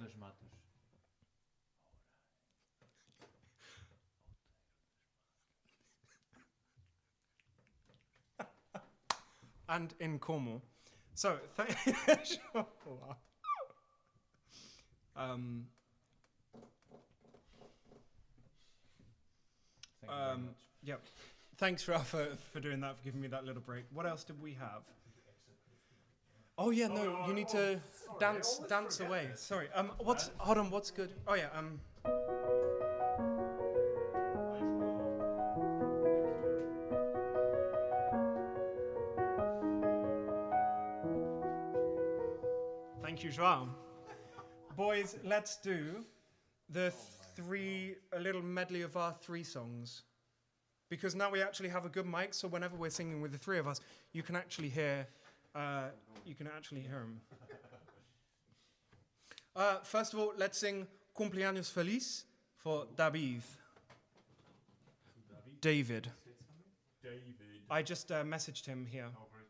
And in Cornwall. So, Thank you very much. yep. Thanks, Ralph, for doing that, for giving me that little break. What else did we have? Oh yeah, no, you need to dance away. Sorry. Hold on, what's good? Oh yeah, Thank you, Joao. Boys, let's do a little medley of our 3 songs. Because now we actually have a good mic, so whenever we're singing with the 3 of us, you can actually hear him. First of all, let's sing Cumpleaños Feliz for David. David. I just messaged him here.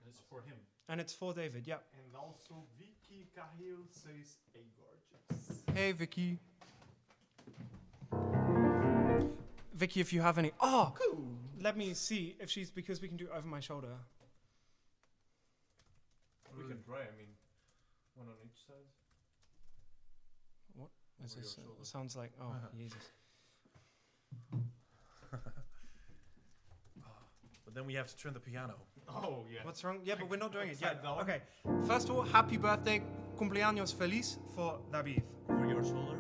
It's for him. And it's for David, yep. And also Vicky Carril says, "Hey, gorgeous." Hey, Vicky. Vicky, if you have any... Oh, Cool. let me see if she's... Because we can do it over my shoulder. We can try, I mean, one on each side. What is Over this? your shoulder. Sounds like... Oh, Jesus. But then we have to turn the piano. Oh yeah. What's wrong? Yeah, but we're not doing it yet. Upside down. Okay. First of all, happy birthday, cumpleaños feliz for David. Over your shoulder.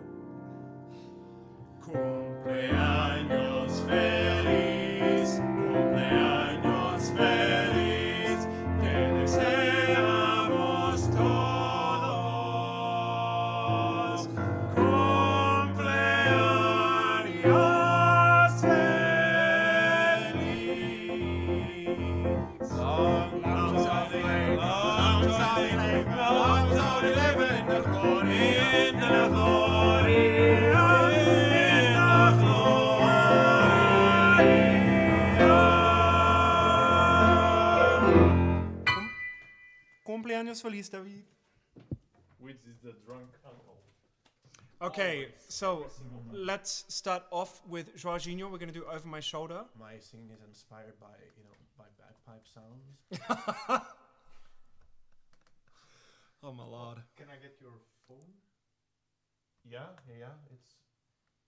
Cumpleaños feliz, cumpleaños feliz, te deseamos todos. Cumpleaños feliz. Long shall he live in the glory, in the glory. Cumpleaños feliz, David. Which is the drunk uncle. Okay, so let's start off with Joaquinho. We're going to do Over My Shoulder. My singing is inspired by, by bagpipe sounds. Oh, my lord. Can I get your phone? Yeah, it's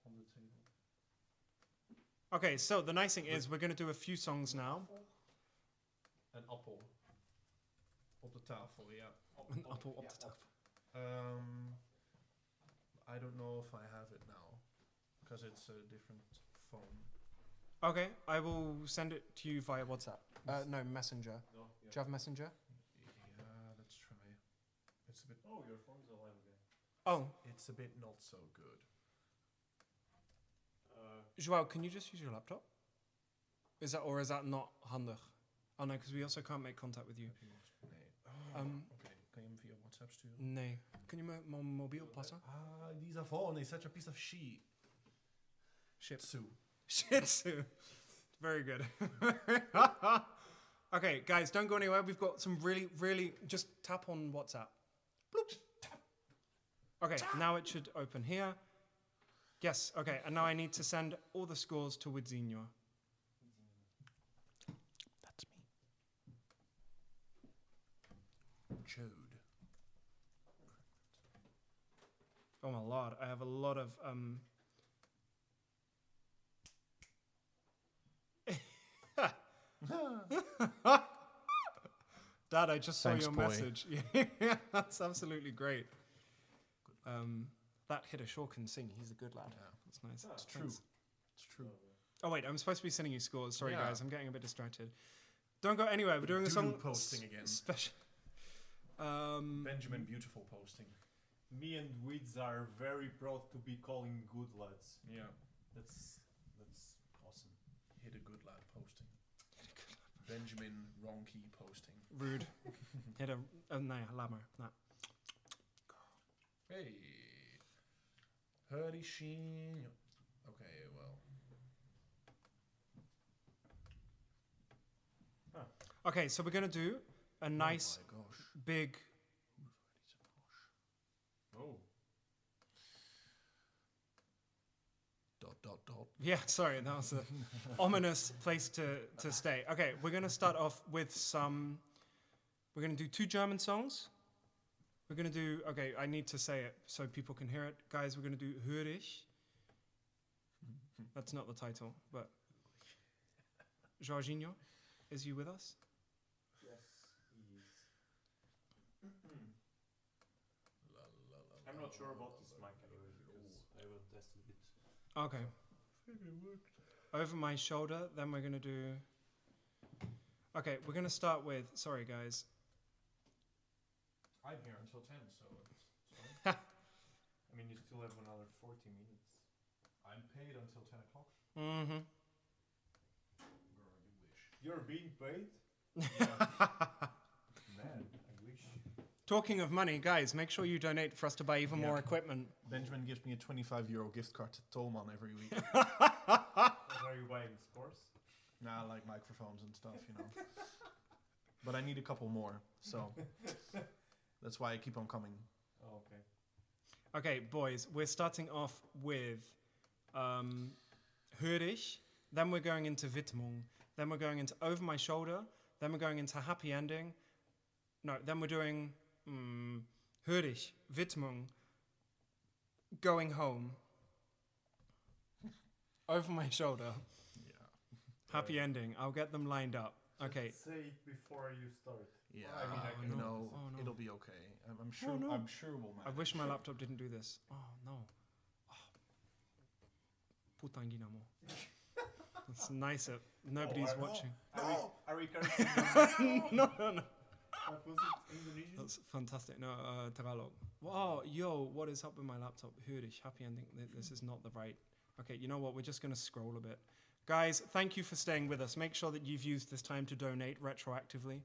on the table. Okay, so the nice thing is we're going to do a few songs now. An apple. Op de tafel, yeah. An apple op de tafel. I don't know if I have it now, because it's a different phone. Okay, I will send it to you via WhatsApp. No, Messenger. No, Do you have Messenger? Yeah, let's try. It's a bit. Oh, your phone's alive again. Oh, It's a bit not so good. Joao, can you just use your laptop? Is that not handig? Oh no, because we also can't make contact with you. Nee. Oh, okay. Kan je hem via WhatsApp sturen? Nee. Kun je mijn mobiel passen? These phone is such a piece of shit. Shit. Tzu. Shih Tzu. Very good. Okay, guys, don't go anywhere. We've got some really... Just tap on WhatsApp. Bloop. Okay, now it should open here. Yes, okay, and now I need to send all the scores to Widzinho. chode. Oh my lord, I have a lot of Dad, I just saw Thanks, your boy. message. Yeah, that's absolutely great. That Hidashore can sing. He's a good lad. Yeah. That's nice. It's true. Thanks. It's true. Oh wait, I'm supposed to be sending you scores. Sorry, Yeah. guys, I'm getting a bit distracted. Don't go anywhere. We're doing a Doodle song posting again. special. Benjamin Beautiful posting. Me and Weeds are very proud to be calling good lads. Yeah. That's awesome. Hit a good lad posting. Benjamin Ronke posting. Rude. Hit a nee, laat maar. Nou. Hey. Hurdy Sheen. Okay, well. Okay, so we're gonna do a nice Oh my gosh. big. Oh. Dot. Yeah, sorry, that was an ominous place to stay. Okay, we're gonna start off with some. We're gonna do 2 German songs. We're gonna do. Okay, I need to say it so people can hear it, guys. We're gonna do Hör ich. That's not the title, but Jorginho, is you with us? Yes, he is. I'm not sure about this mic anyway because I haven't tested it. Okay. Over my shoulder. Then we're gonna do. Okay, we're gonna start with. Sorry, guys. I'm here until 10, so it's fine. I mean, you still have another 40 minutes. I'm paid until 10 o'clock. Mm-hmm. Girl, you wish. You're being paid? Man, I wish. Talking of money, guys, make sure you donate for us to buy even Yeah. more equipment. Benjamin gives me a €25 gift card to Tolman every week. What are you buying? Scores? Nah, like microphones and stuff, you know. But I need a couple more, so that's why I keep on coming. Oh, okay. Okay, boys, we're starting off with Hör ich, then we're going into Widmung, then we're going into Over My Shoulder, then we're going into Happy Ending. No, then we're doing Hör ich, Widmung, Going Home, Over My Shoulder, Yeah. Happy Ending. I'll get them lined up. Okay. Just say it before you start. Yeah, I mean, I Oh, can you no. know, Oh, no. it'll be okay. I'm sure. no. I'm sure we'll manage. I wish my laptop didn't do this. Oh, no. Oh. Putain Dynamo. It's nice that nobody's I know. watching. Are we cursing? No. What was it? Indonesian? That's fantastic. No, Tagalog. Wow, yo, what is up with my laptop? Hör ich, Happy Ending. This is not the right. Okay, you know what? We're just going to scroll a bit. Guys, thank you for staying with us. Make sure that you've used this time to donate retroactively.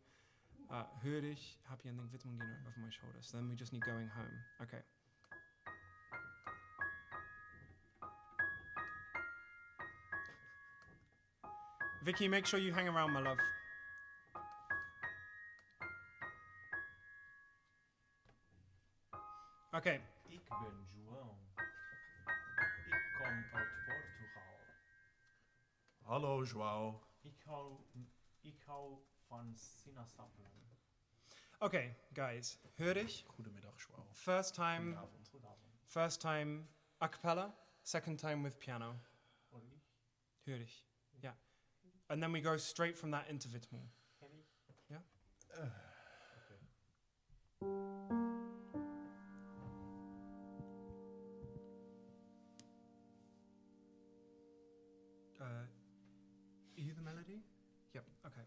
Hör ich, Happy Ending, Widmung Dino over my shoulder. So then we just need Going Home. Okay. Vicky, make sure you hang around, my love. Okay. Ik ben João. Ik kom uit Portugal. Hallo, Joao. Ik hou van sinaasappelen. Okay, guys. Hör ich. Goedemiddag, Joao. First time, Goedenavond. Goedenavond. first time a cappella. Second time with piano. Hoor ik? Hör ich. Yeah. And then we go straight from that into Widmung. Ken ik? Ja. Okay. You the melody? Yep. Okay.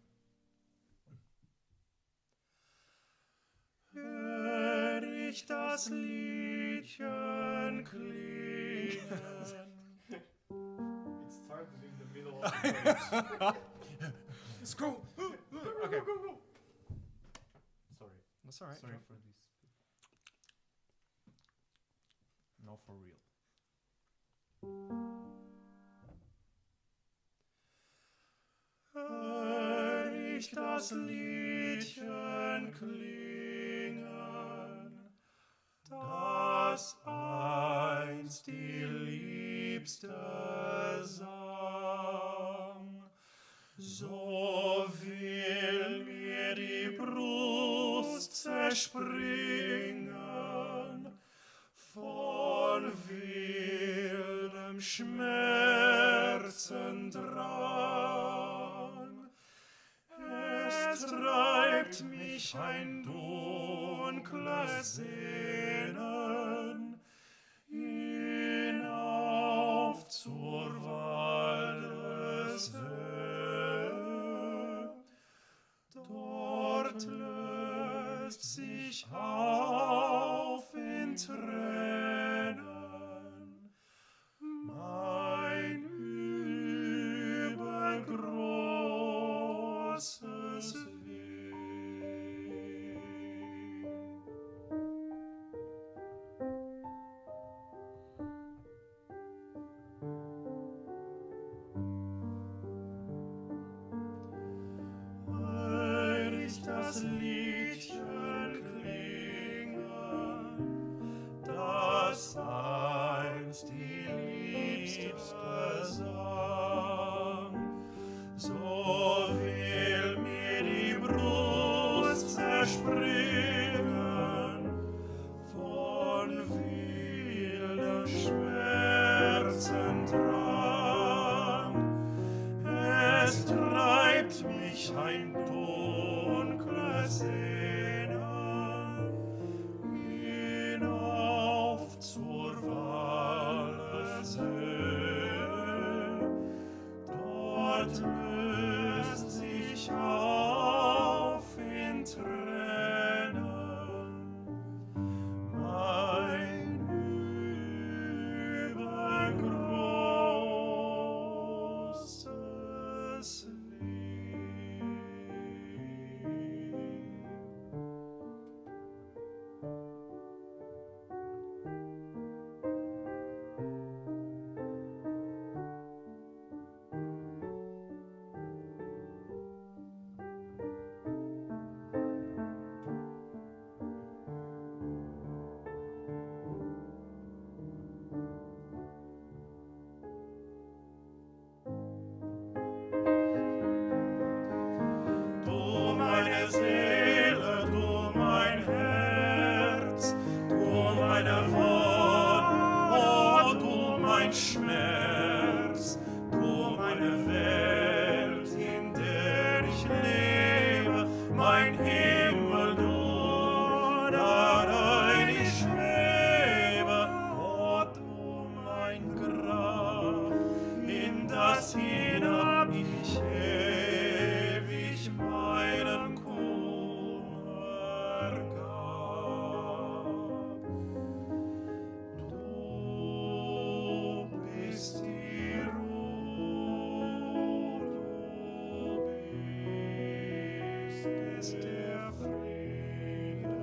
Hör ich das Liedchen klingen. It started in the middle of the page. Scroll. Okay. Sorry. That's all right. Sorry for this. No, for real. Hör ich das Liedchen klingen, das einst die Liebste sang, so will mir die Brust Brust zerspringen von wildem Schmerzendrang. Es treibt mich ein dunkler Sehnen hinauf zur Waldeshöhe. Dort löst sich auf in Tränen mein übergroßes Weh. Hör ich das Liedchen klingen, das einst die Liebste sang, so will mir die Brust zerspringen von wildem Schmerzendrang. Es treibt mich ein dunkler Sehnen hinauf zur Waldeshöhe. Dort löst sich auf in Tränen mein übergroßes Weh. Du meine Seele, du mein Herz, du meine Wonne, oh du mein Schmerz, du meine Welt, in der ich lebe, mein Himmel, du, darein ich schwebe, oh du mein Grab, in das hinab ich ewig meinen Kummer gab. Du bist die Ruhe, du bist der Frieden.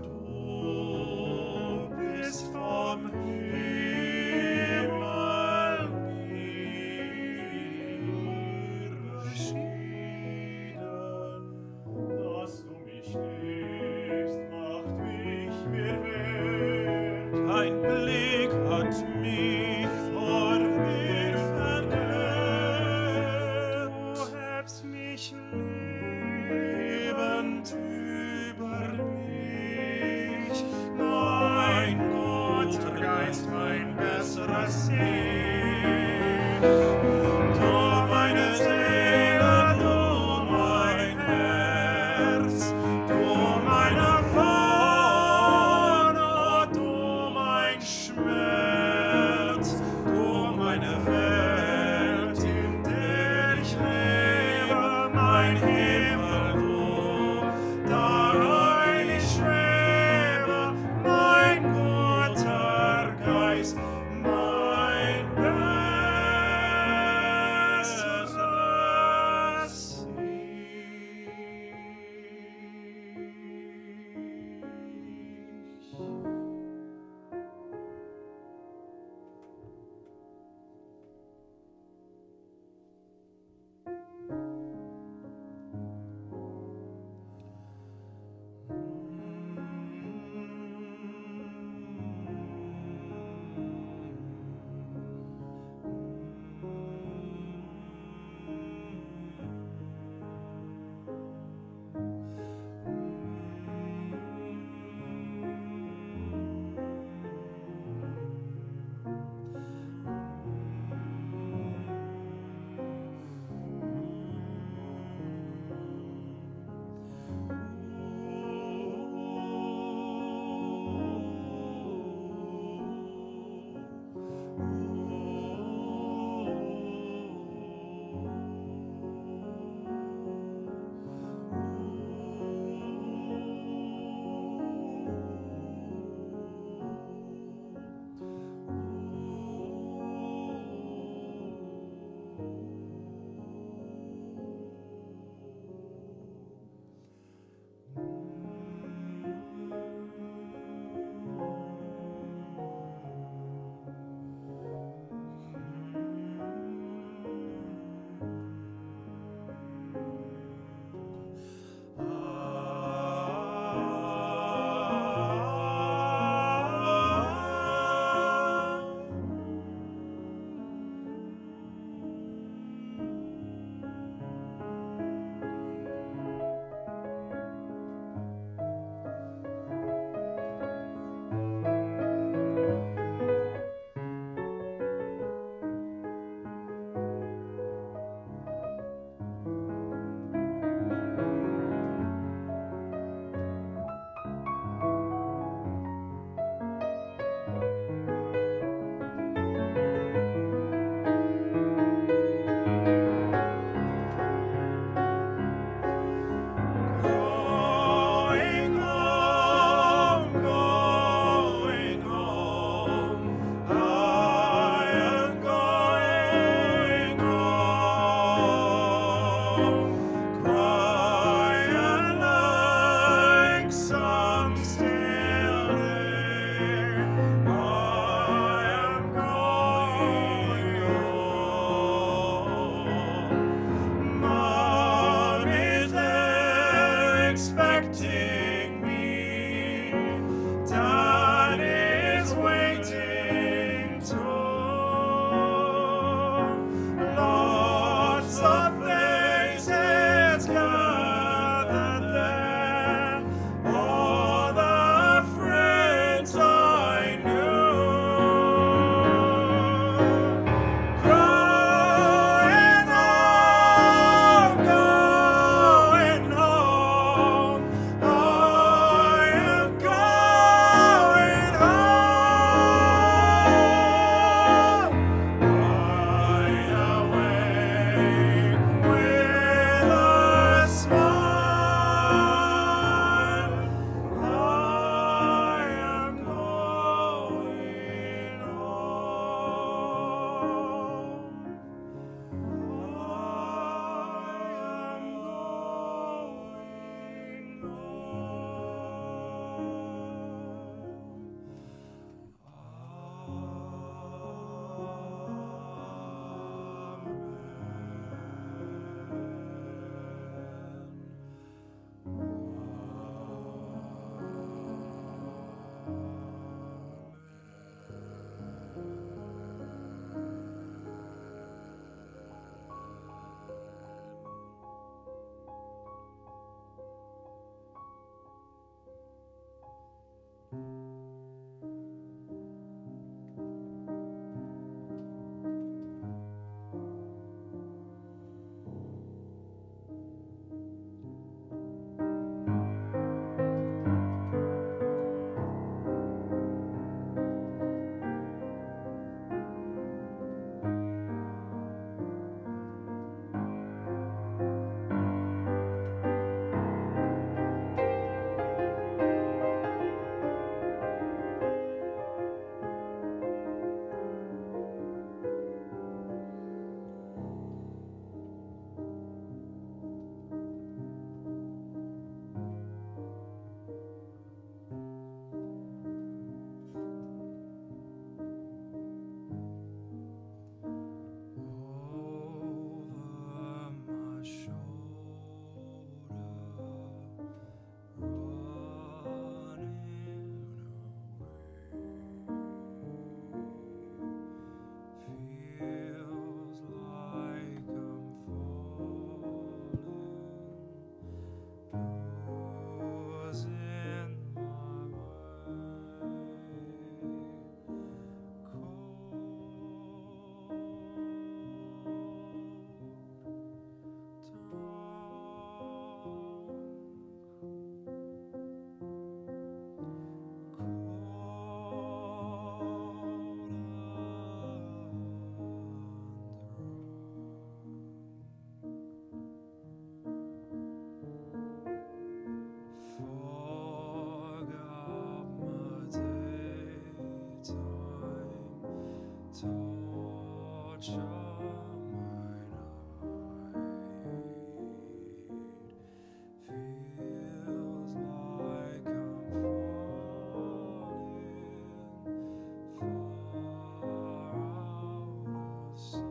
Du bist vom Himmel mir beschieden. Dass du mich liebst, macht mich mir wert. Kein Blick hat mich vor mir verklärt. Du hebst mich lebend über mich, mein guter Geist, mein besserer Sinn. Du meine Seele, du mein Herz, du meine Wonne, du mein Schmerz, du meine Welt, in der ich lebe, mein Himmel, du, darein ich schwebe, mein guter Geist, mein torch of mine eye feels like I'm falling far out of sight.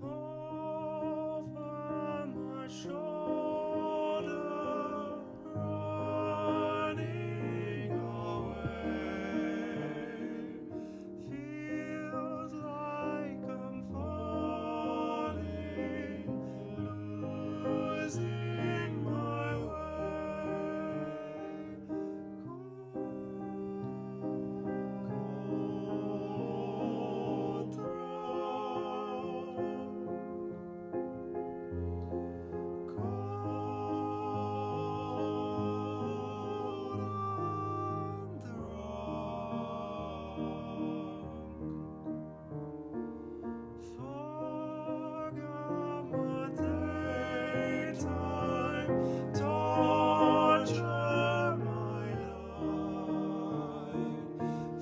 Over my shoulder, running away, feels like I'm falling, losing my way. Cold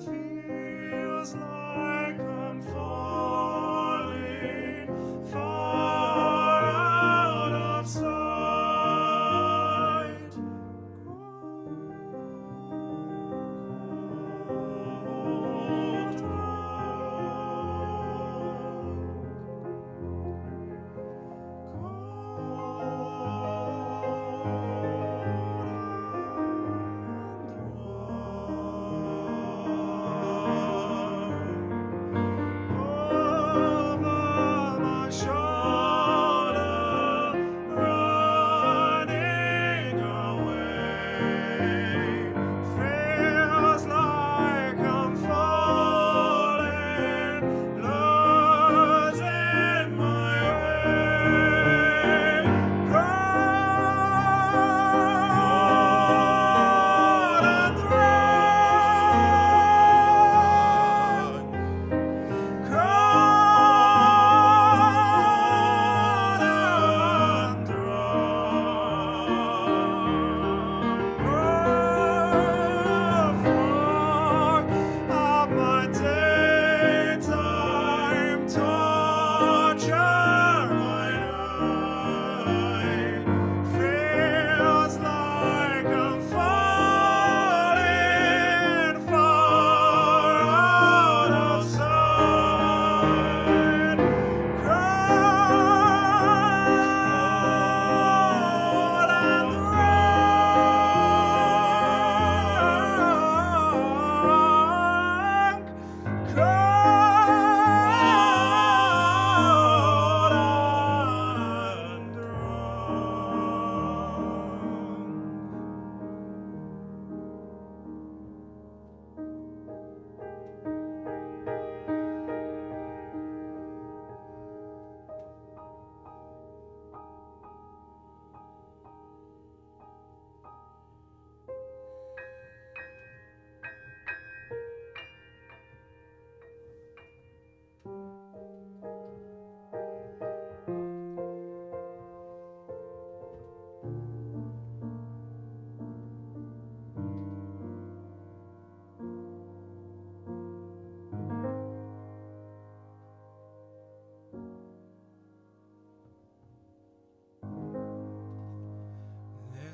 feels like I'm falling far out of sight. Cold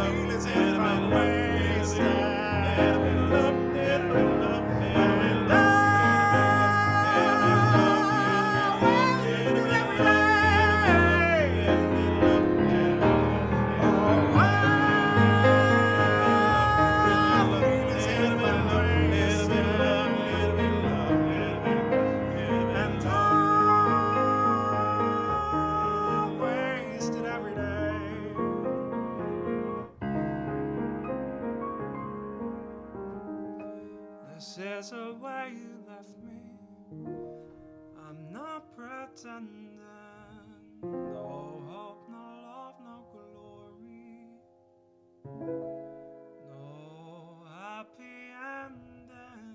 feel as if I'm wasted. Wasted every day. This is a way you left me. I'm not pretending. No hope, no love, no glory. No happy ending.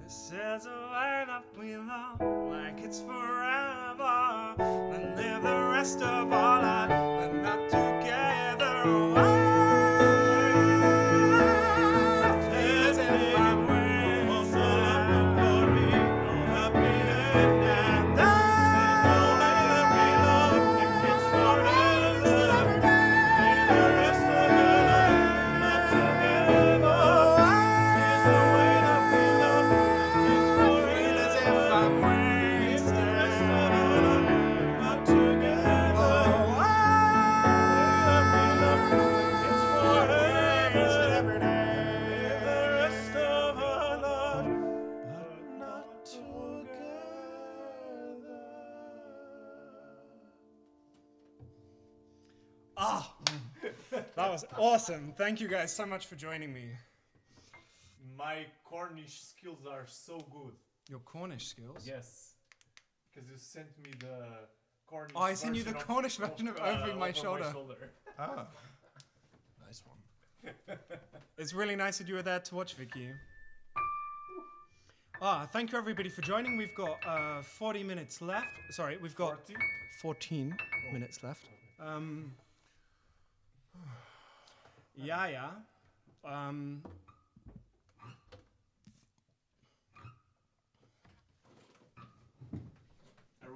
This is a way that we love, like it's forever. And live the rest of our life, but not together. Feels as if I'm wasted. And was awesome. Thank you guys so much for joining me. My Cornish skills are so good. Your Cornish skills? Yes. Because you sent me the Cornish Oh, I sent you the version Cornish version of Over My Shoulder. Ah. Nice one. It's really nice that you were there to watch, Vicky. Thank you everybody for joining. We've got 40 minutes left. Sorry, we've got 14 minutes left. Yeah. Are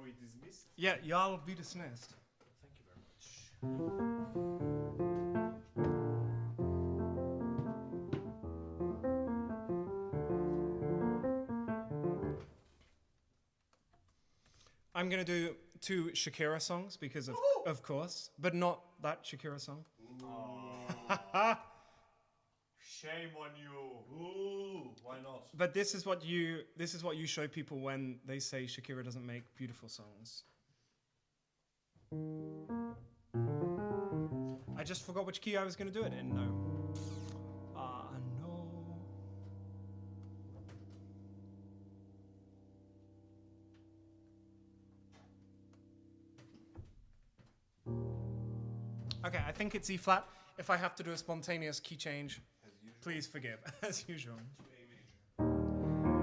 we dismissed? Yeah, y'all be dismissed. Thank you very much. I'm gonna do 2 Shakira songs because of course, but not that Shakira song. Shame on you. Ooh, why not? But this is what you show people when they say Shakira doesn't make beautiful songs. I just forgot which key I was gonna do it in. No. No. Okay, I think it's E flat. If I have to do a spontaneous key change, please forgive, as usual.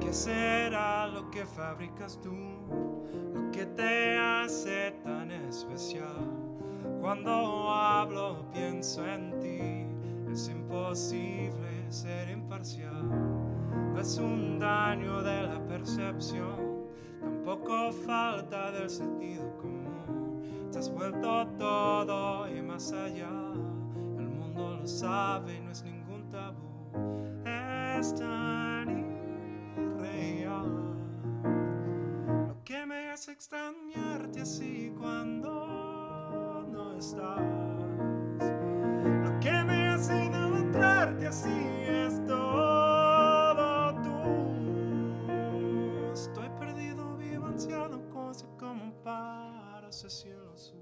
¿Qué será lo que fabricas tú? Lo que te hace tan especial. Cuando hablo pienso en ti. Es imposible ser imparcial. No es un daño de la percepción, tampoco falta del sentido común. Te has vuelto todo y más allá. El mundo lo sabe y no es ningún tabú. Es tan irreal. Lo que me hace extrañarte así cuando no estás. Lo que me hace idolatrarte así es todo tú. Estoy perdido, vivo anciano, cosa como un pájaro hacia cielo azul.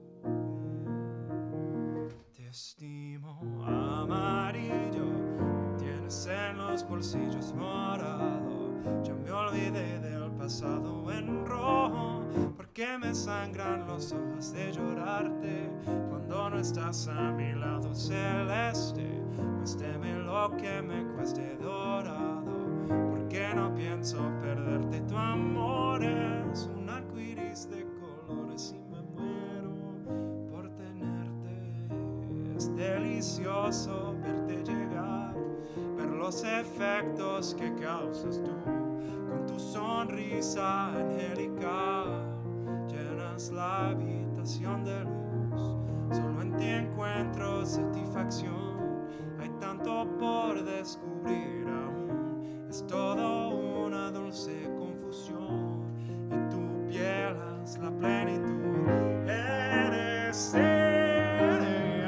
Te estimo, amarillo, me tienes en los bolsillos morado. Ya me olvidé del pasado en rojo, porque me sangran los ojos de llorarte cuando no estás a mi lado celeste. Cuésteme lo que me cueste dorado, porque no pienso perderte. Tu amor es un arco iris de colores y me muero por tenerte. Es delicioso verte llegar, ver los efectos que causas tú con tu sonrisa angelical. Llenas la habitación de luz, solo en ti encuentro satisfacción. Hay tanto por descubrir aún, es todo una dulce confusión. Y tu piel es la plenitud, eres ideal.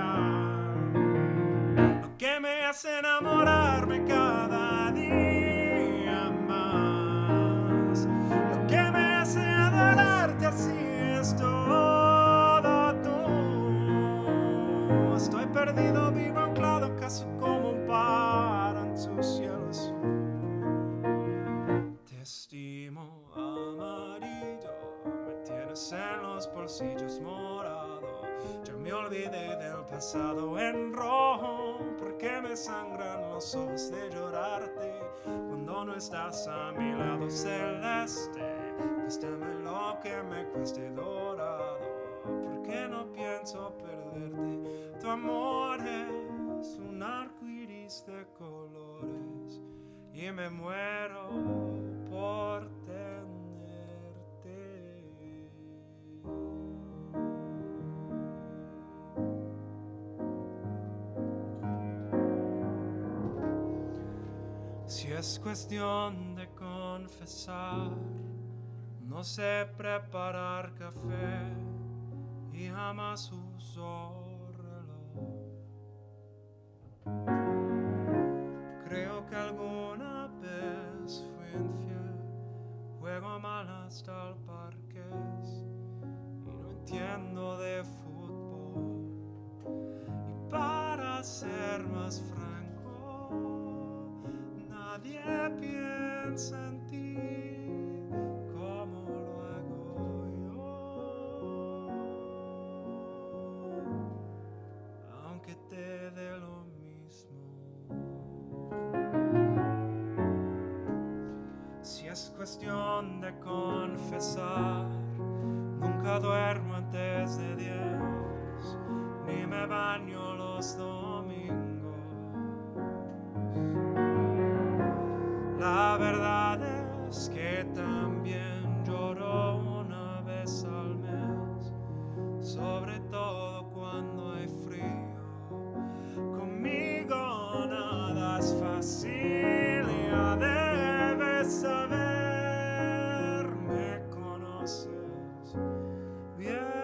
Lo que me hace enamorarme cada día más, lo que me hace adorarte así es todo tú. Estoy perdido, vivo anclado casi como un pájaro en tu cielo azul. Te estimo, amarillo, me tienes en los bolsillos morado. Ya me olvidé del pasado en rojo, porque me sangran los ojos de llorarte cuando no estás a mi lado celeste. Cuéstame lo que me cueste dorado, porque no pienso perderte. Tu amor es un arco iris de colores y me muero por tenerte. Si es cuestión de confesar, no sé preparar café y jamás uso reloj. Creo que alguna vez fui infiel, juego mal hasta el parqués y no entiendo de fútbol. Y para ser seamos francos, nadie piensa en ti como lo hago yo, aunque te dé lo mismo. Si es cuestión de confesar, nunca duermo antes de 10, ni me baño los domingos. La verdad es que también lloro una vez al mes, sobre todo cuando hay frío. Conmigo nada es fácil, ya debes saber, me conoces bien.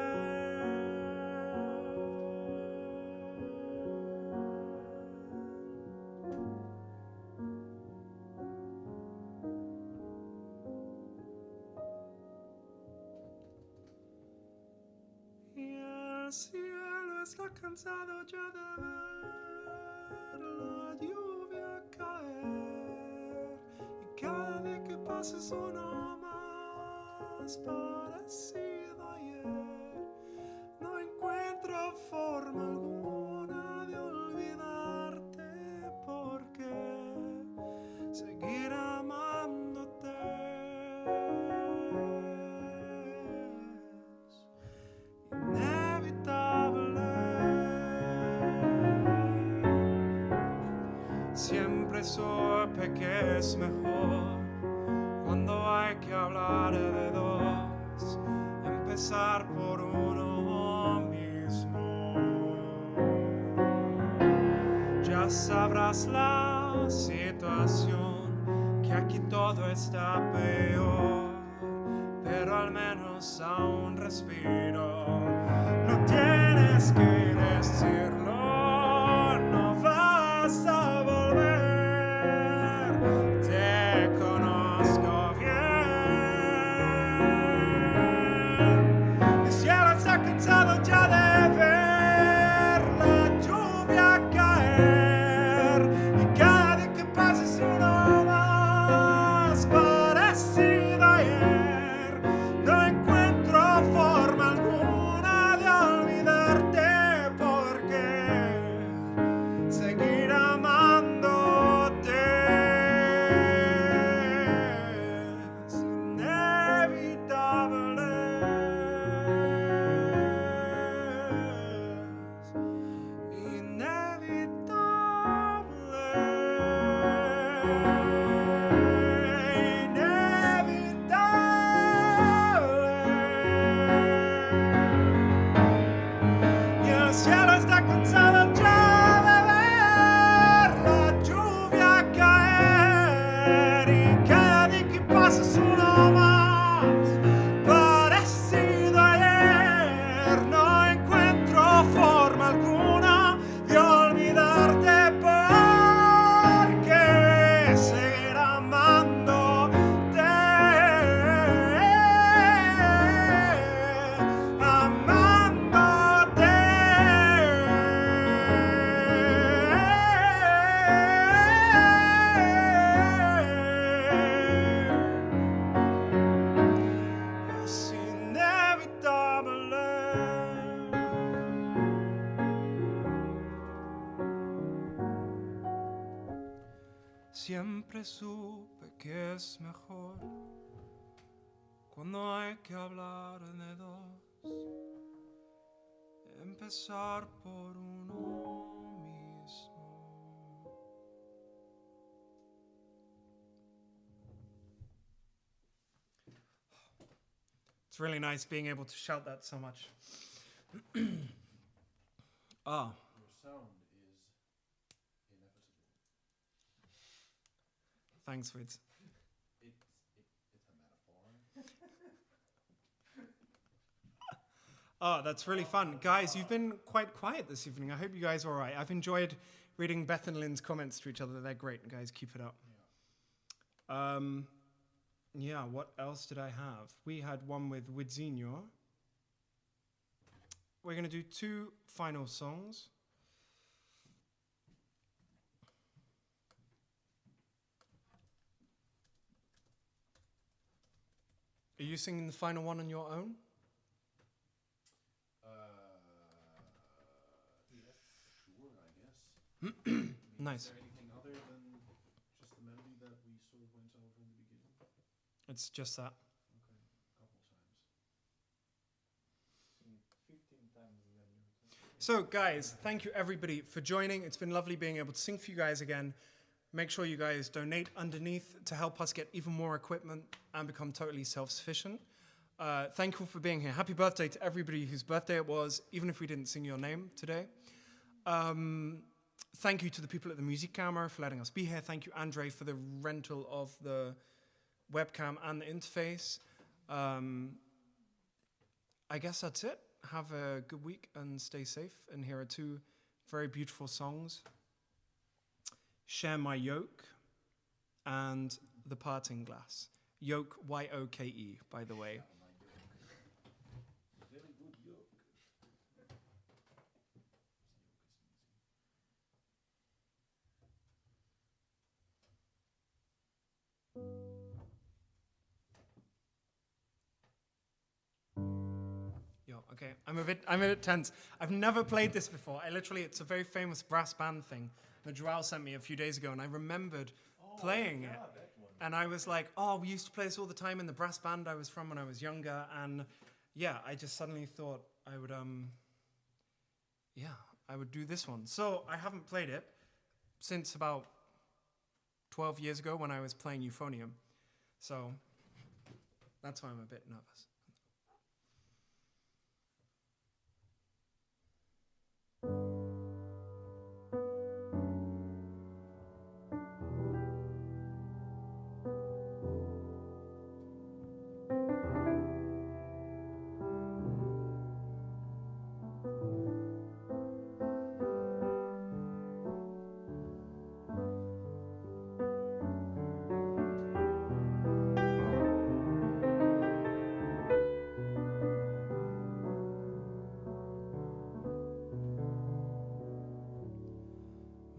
Y el cielo está cansado ya de ver la lluvia caer, y cada día que pasa es uno más parecido a ayer. No encuentro forma alguna de olvidarte, porque seguir amándote es inevitable. Siempre supe que es mejor, cuando hay que hablar de dos, empezar por uno mismo. Ya sabrás la situación, que aquí todo está peor, pero al menos aún respiro. No tienes que decirlo, no vas a volver, te conozco bien. El cielo está cansado ya de ver la lluvia caer, y cada día que pasa es uno más parecido a ayer. No encuentro forma alguna de olvidarte, porque seguir amándote es inevitable. Y el cielo está cansado ya de ver la lluvia caer, y cada día que pasa es uno más parecido a ayer. No encuentro forma alguna de olvidarte, porque seguir amándote, amándote. Es inevitable. Siempre supe que es mejor, cuando hay que hablar de dos, empezar por uno mismo. It's really nice being able to shout that so much. Ah. Your sound is inevitable. Thanks, Wids. It's a metaphor. Oh, that's really fun. Guys, you've been quite quiet this evening. I hope you guys are all right. I've enjoyed reading Beth and Lynn's comments to each other. They're great, guys. Keep it up. Yeah, what else did I have? We had one with Widzinho. We're going to do two final songs. you sing the final one on your own? Yes, sure, I guess. Nice. Is there anything other than just the melody that we sort of went over in the beginning? It's just that. Okay, a couple times. 15 times then you So, guys, thank you everybody for joining. It's been lovely being able to sing for you guys again. Make sure you guys donate underneath to help us get even more equipment and become totally self-sufficient. Thank you for being here. Happy birthday to everybody whose birthday it was, even if we didn't sing your name today. Thank you to the people at the Music Camera for letting us be here. Thank you, Andre, for the rental of the webcam and the interface. I guess that's it. Have a good week and stay safe. And here are two very beautiful songs. Share My Yoke and The Parting Glass. Yoke, Y-O-K-E, by the way. Very good yoke. Yo, okay, I'm a bit tense. I've never played this before. It's a very famous brass band thing that Joao sent me a few days ago, and I remembered playing it. that one. And I was like, oh, we used to play this all the time in the brass band I was from when I was younger. And yeah, I just suddenly thought I would, I would do this one. So I haven't played it since about 12 years ago when I was playing euphonium. So that's why I'm a bit nervous.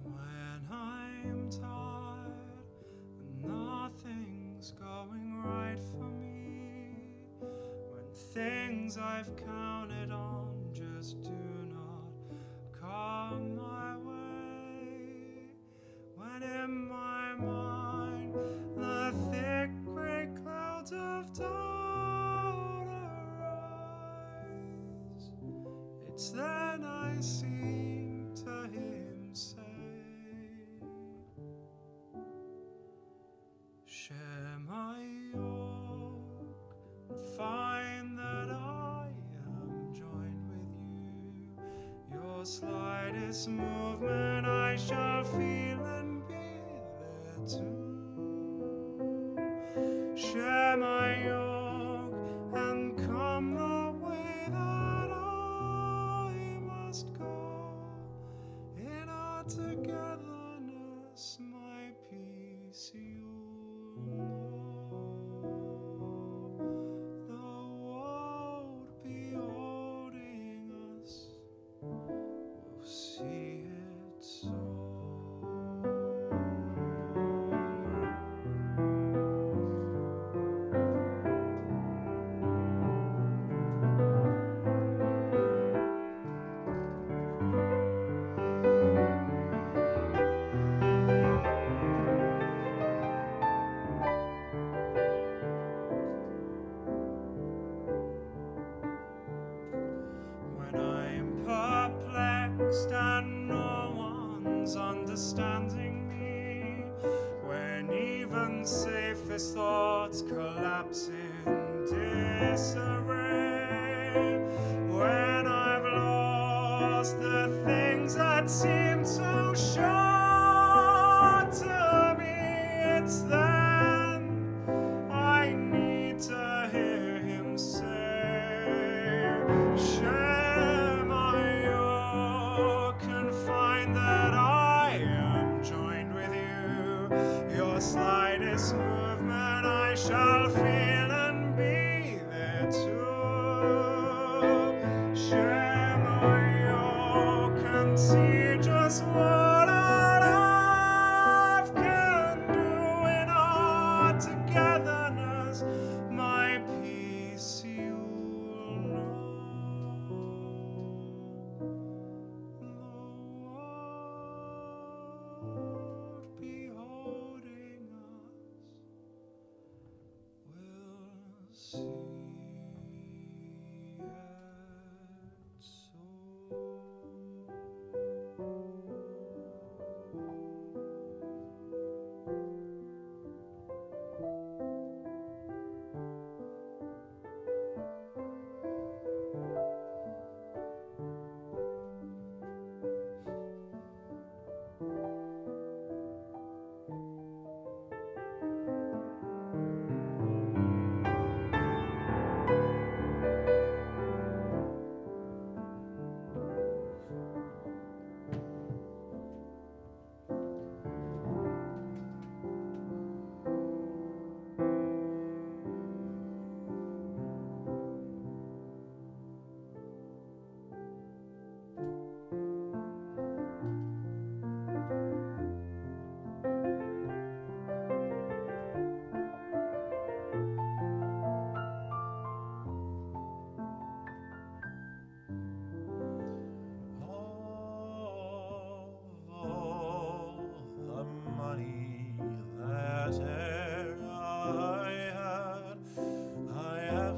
When I'm tired and nothing's going right for me, when things I've counted on just do not come my way, when in my mind the thick grey clouds of doubt arise, it's then I seem to him say, share my yoke and find that I am joined with you. Your slightest movement I shall feel and be there too. Share my yoke and come the way that I must go. In our togetherness, my peace you'll know. The world beholding us will see it so. When I'm perplexed and no one's understanding me, when even safest thoughts collapse in disarray, when I've lost the things that seem so sure to me, it's then I need to hear him say, share my yoke and find that I am joined with you. Your slightest movement I shall feel and be there too. Share my yoke and see just what our love can do in our togetherness, my peace.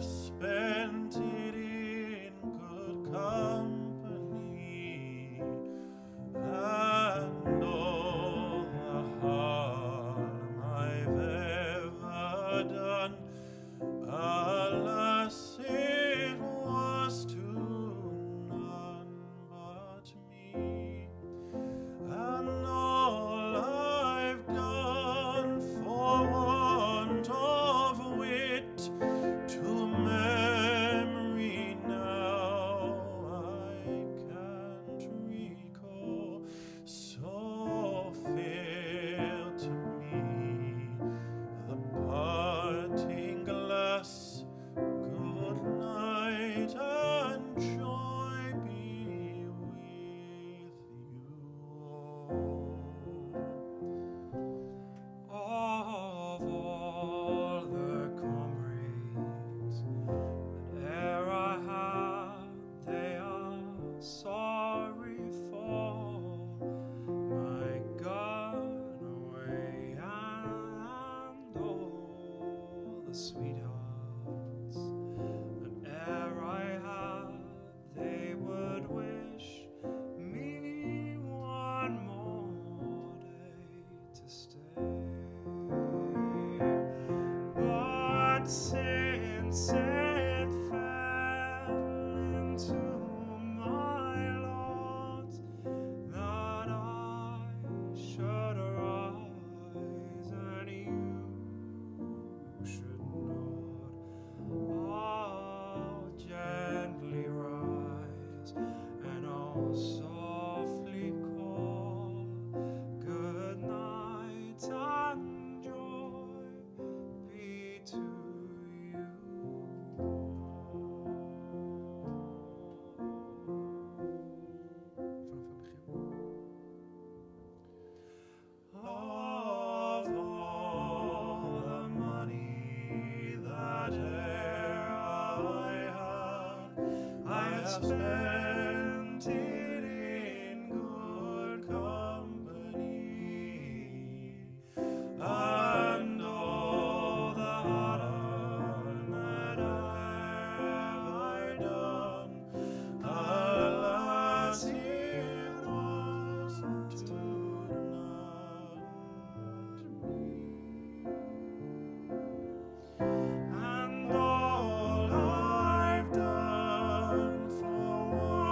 spent it in good company, and all the harm that I done, alas, it was to none to me. And all I've done for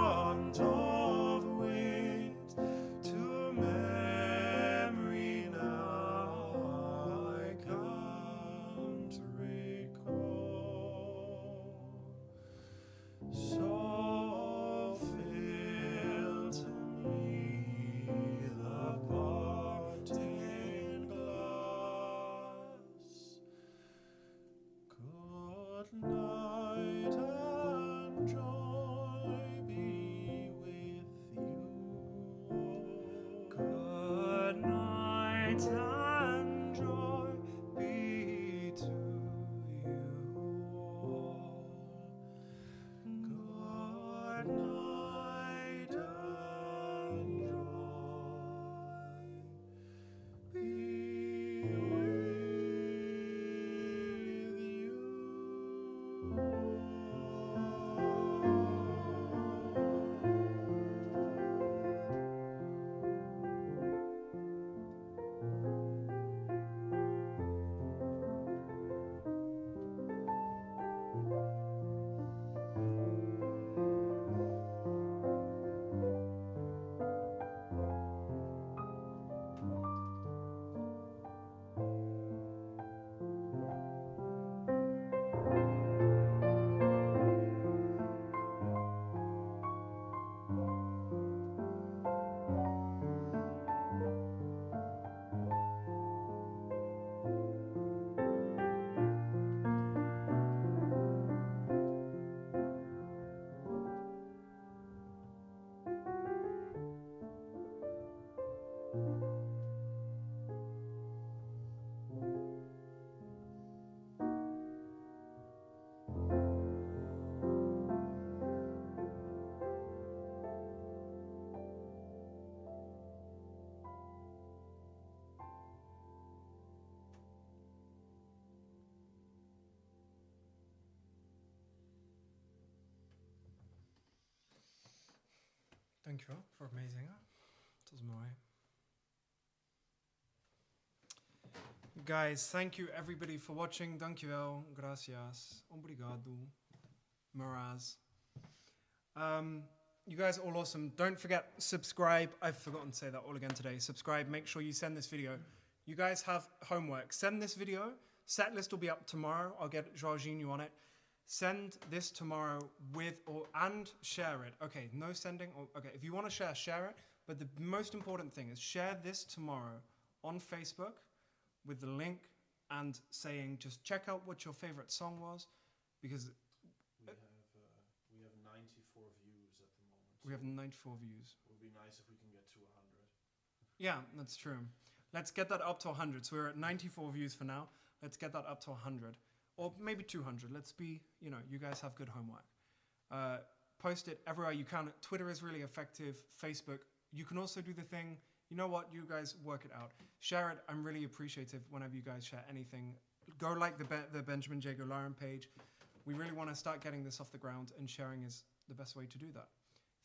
Dankjewel voor het meezingen. Dat was mooi. Guys, thank you everybody for watching. Dankjewel. Gracias. Obrigado. Miraz. You guys are all awesome. Don't forget, subscribe. I've forgotten to say that all again today. Subscribe. Make sure you send this video. You guys have homework. Send this video. Set list will be up tomorrow. I'll get Jorginho on it. Send this tomorrow and share it. Okay, no sending. Okay, if you want to share it. But the most important thing is share this tomorrow on Facebook with the link and saying just check out what your favorite song was, because we have 94 views at the moment. we have 94 views. It would be nice if we can get to 100. Yeah, that's true. Let's get that up to 100. So we're at 94 views for now. Let's get that up to 100. Or maybe 200. Let's be, you guys have good homework. Post it everywhere you can. Twitter is really effective. Facebook. You can also do the thing. You know what? You guys work it out. Share it. I'm really appreciative whenever you guys share anything. Go like the Benjamin J. Golaran page. We really want to start getting this off the ground, and sharing is the best way to do that.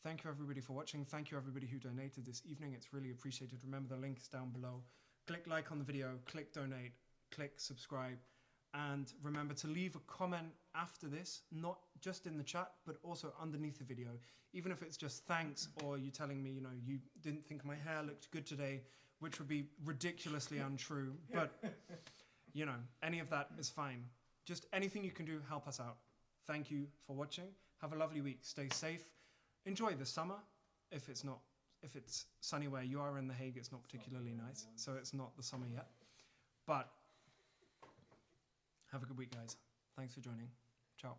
Thank you everybody for watching. Thank you everybody who donated this evening. It's really appreciated. Remember, the link is down below. Click like on the video, click donate, click subscribe. And remember to leave a comment after this, not just in the chat, but also underneath the video. Even if it's just thanks, or you telling me, you didn't think my hair looked good today, which would be ridiculously untrue. But, any of that is fine. Just anything you can do, help us out. Thank you for watching. Have a lovely week. Stay safe. Enjoy the summer. If it's sunny where you are in The Hague, it's not particularly nice. So it's not the summer yet. But have a good week, guys. Thanks for joining. Ciao.